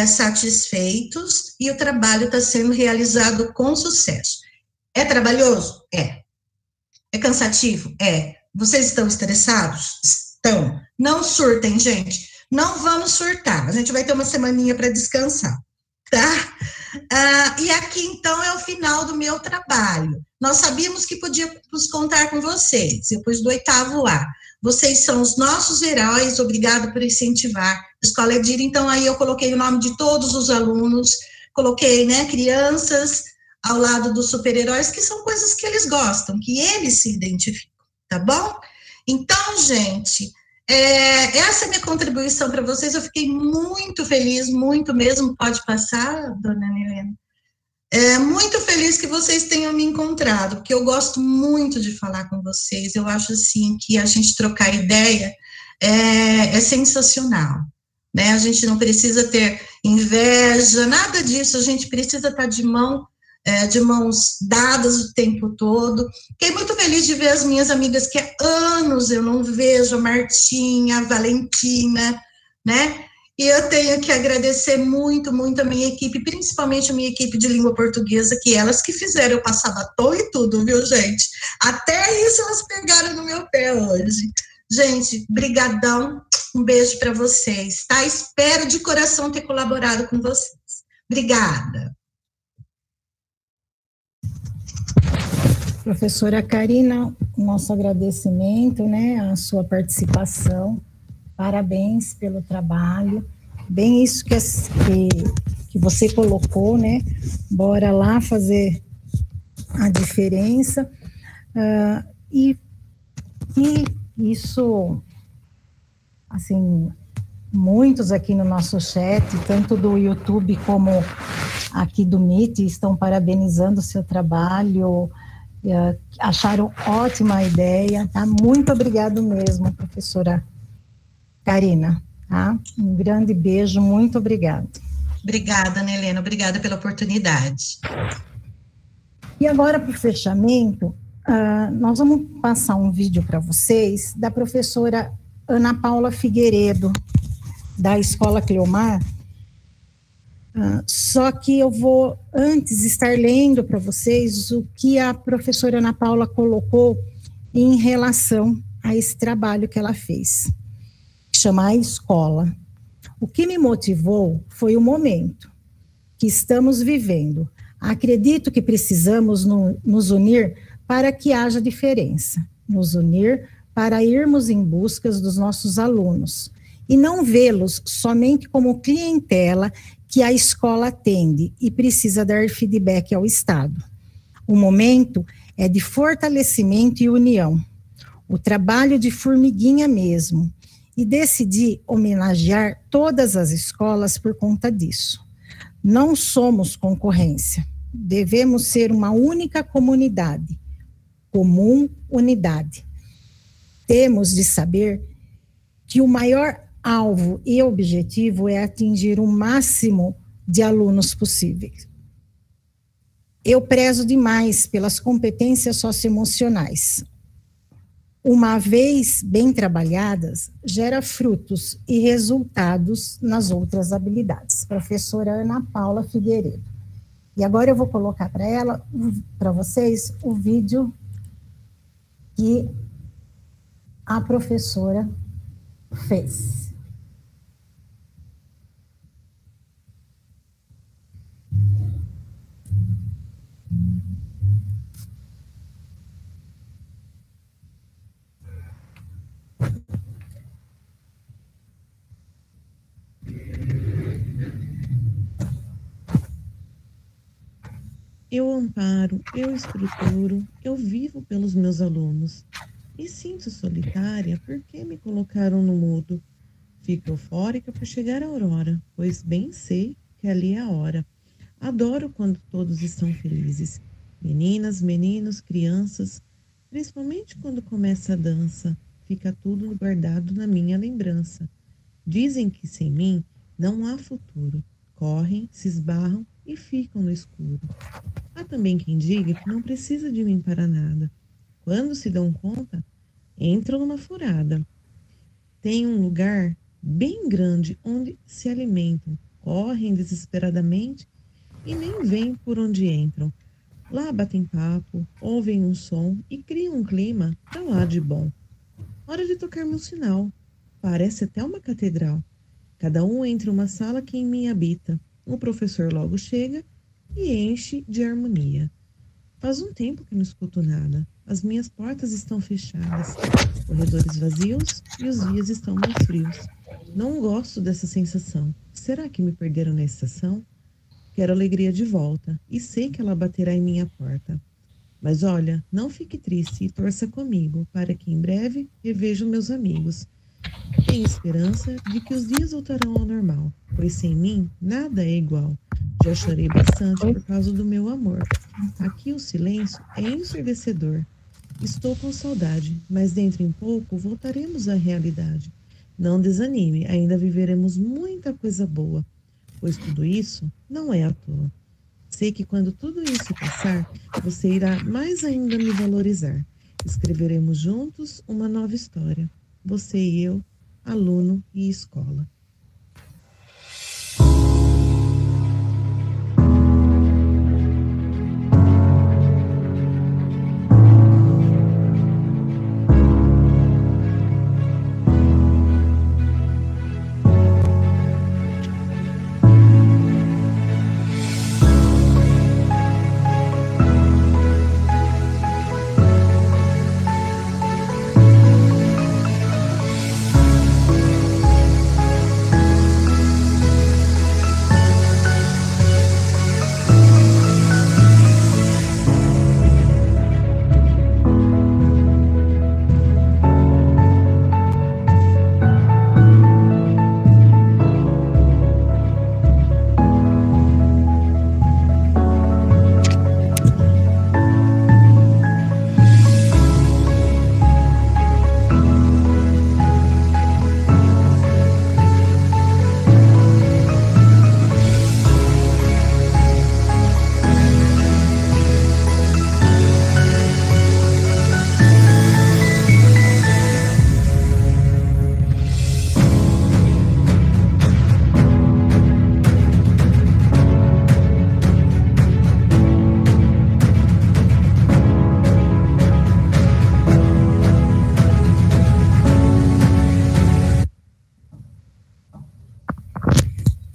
satisfeitos e o trabalho está sendo realizado com sucesso. É trabalhoso? É. É cansativo? É. Vocês estão estressados? Estão. Não surtem, gente. Não vamos surtar. A gente vai ter uma semaninha para descansar, tá? E aqui, então, é o final do meu trabalho. Nós sabíamos que podíamos contar com vocês. Eu pus do 8º A. Vocês são os nossos heróis, obrigado por incentivar. Escola Edir, então, aí eu coloquei o nome de todos os alunos, coloquei, né, crianças ao lado dos super-heróis, que são coisas que eles gostam, que eles se identificam, tá bom? Então, gente, essa é a minha contribuição para vocês, eu fiquei muito feliz, muito mesmo, pode passar, dona Helena? Muito feliz que vocês tenham me encontrado, porque eu gosto muito de falar com vocês, eu acho, assim, que a gente trocar ideia é sensacional, né? A gente não precisa ter inveja, nada disso, a gente precisa estar de mãos dadas o tempo todo. Fiquei muito feliz de ver as minhas amigas que há anos eu não vejo, a Martinha, a Valentina, né? E eu tenho que agradecer muito, muito a minha equipe, principalmente a minha equipe de língua portuguesa, que elas que fizeram eu passar batom e tudo, viu, gente? Até isso elas pegaram no meu pé hoje. Gente, brigadão, um beijo para vocês, tá? Espero de coração ter colaborado com vocês. Obrigada. Professora Karina, nosso agradecimento, né, a sua participação. Parabéns pelo trabalho. Bem isso que você colocou, né? Bora lá fazer a diferença. E isso, assim, muitos aqui no nosso chat, tanto do YouTube como aqui do Meet, estão parabenizando o seu trabalho, acharam ótima a ideia, tá? Muito obrigado mesmo, professora Karina, tá? Um grande beijo, muito obrigada. Obrigada, Ana Helena, obrigada pela oportunidade. E agora, para o fechamento, nós vamos passar um vídeo para vocês da professora Ana Paula Figueiredo, da Escola Cleomar, só que eu vou, antes, estar lendo para vocês o que a professora Ana Paula colocou em relação a esse trabalho que ela fez, que chama A Escola. O que me motivou foi o momento que estamos vivendo. Acredito que precisamos nos unir para que haja diferença, nos unir para irmos em busca dos nossos alunos e não vê-los somente como clientela que a escola atende e precisa dar feedback ao Estado. O momento é de fortalecimento e união, o trabalho de formiguinha mesmo, e decidi homenagear todas as escolas por conta disso. Não somos concorrência, devemos ser uma única comunidade, comum unidade. Temos de saber que o maior alvo e objetivo é atingir o máximo de alunos possíveis. Eu prezo demais pelas competências socioemocionais. Uma vez bem trabalhadas, gera frutos e resultados nas outras habilidades. Professora Ana Paula Figueiredo. E agora eu vou colocar para vocês, o vídeo que a professora fez. Eu amparo, eu estruturo, eu vivo pelos meus alunos. Me sinto solitária porque me colocaram no mudo. Fico eufórica por chegar a aurora, pois bem sei que ali é a hora. Adoro quando todos estão felizes. Meninas, meninos, crianças, principalmente quando começa a dança. Fica tudo guardado na minha lembrança. Dizem que sem mim não há futuro. Correm, se esbarram e ficam no escuro. Há também quem diga que não precisa de mim para nada. Quando se dão conta, entram numa furada. Tem um lugar bem grande onde se alimentam, correm desesperadamente e nem veem por onde entram. Lá batem papo, ouvem um som e criam um clima pra lá de bom. Hora de tocar meu sinal. Parece até uma catedral. Cada um entra em uma sala que em mim habita. O professor logo chega e enche de harmonia. Faz um tempo que não escuto nada. As minhas portas estão fechadas, corredores vazios e os dias estão mais frios. Não gosto dessa sensação. Será que me perderam na estação? Quero alegria de volta e sei que ela baterá em minha porta. Mas olha, não fique triste e torça comigo para que em breve reveja meus amigos. Tenho esperança de que os dias voltarão ao normal, pois sem mim nada é igual. Já chorei bastante por causa do meu amor. Aqui o silêncio é ensurdecedor. Estou com saudade, mas dentro em pouco voltaremos à realidade. Não desanime, ainda viveremos muita coisa boa, pois tudo isso não é à toa. Sei que quando tudo isso passar, você irá mais ainda me valorizar. Escreveremos juntos uma nova história. Você e eu, aluno e escola.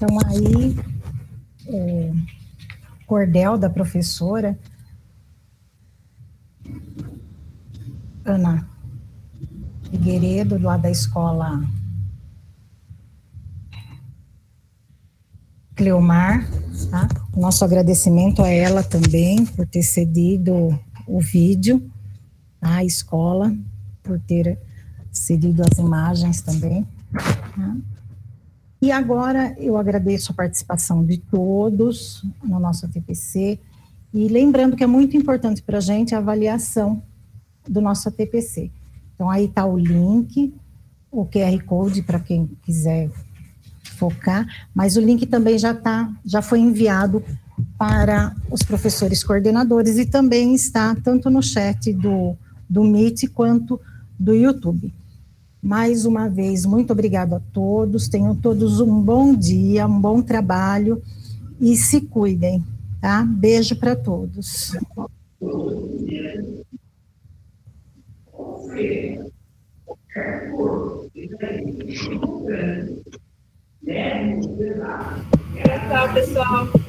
Então, aí, cordel da professora Ana Figueiredo, lá da escola Cleomar, tá? Nosso agradecimento a ela também por ter cedido o vídeo, tá? A escola por ter cedido as imagens também, tá? E agora eu agradeço a participação de todos na nossa TPC, e lembrando que é muito importante para a gente a avaliação do nosso TPC. Então, aí está o link, o QR Code para quem quiser focar, mas o link também já foi enviado para os professores coordenadores e também está tanto no chat do Meet quanto do YouTube. Mais uma vez, muito obrigado a todos, tenham todos um bom dia, um bom trabalho e se cuidem, tá? Beijo para todos. Tchau, pessoal.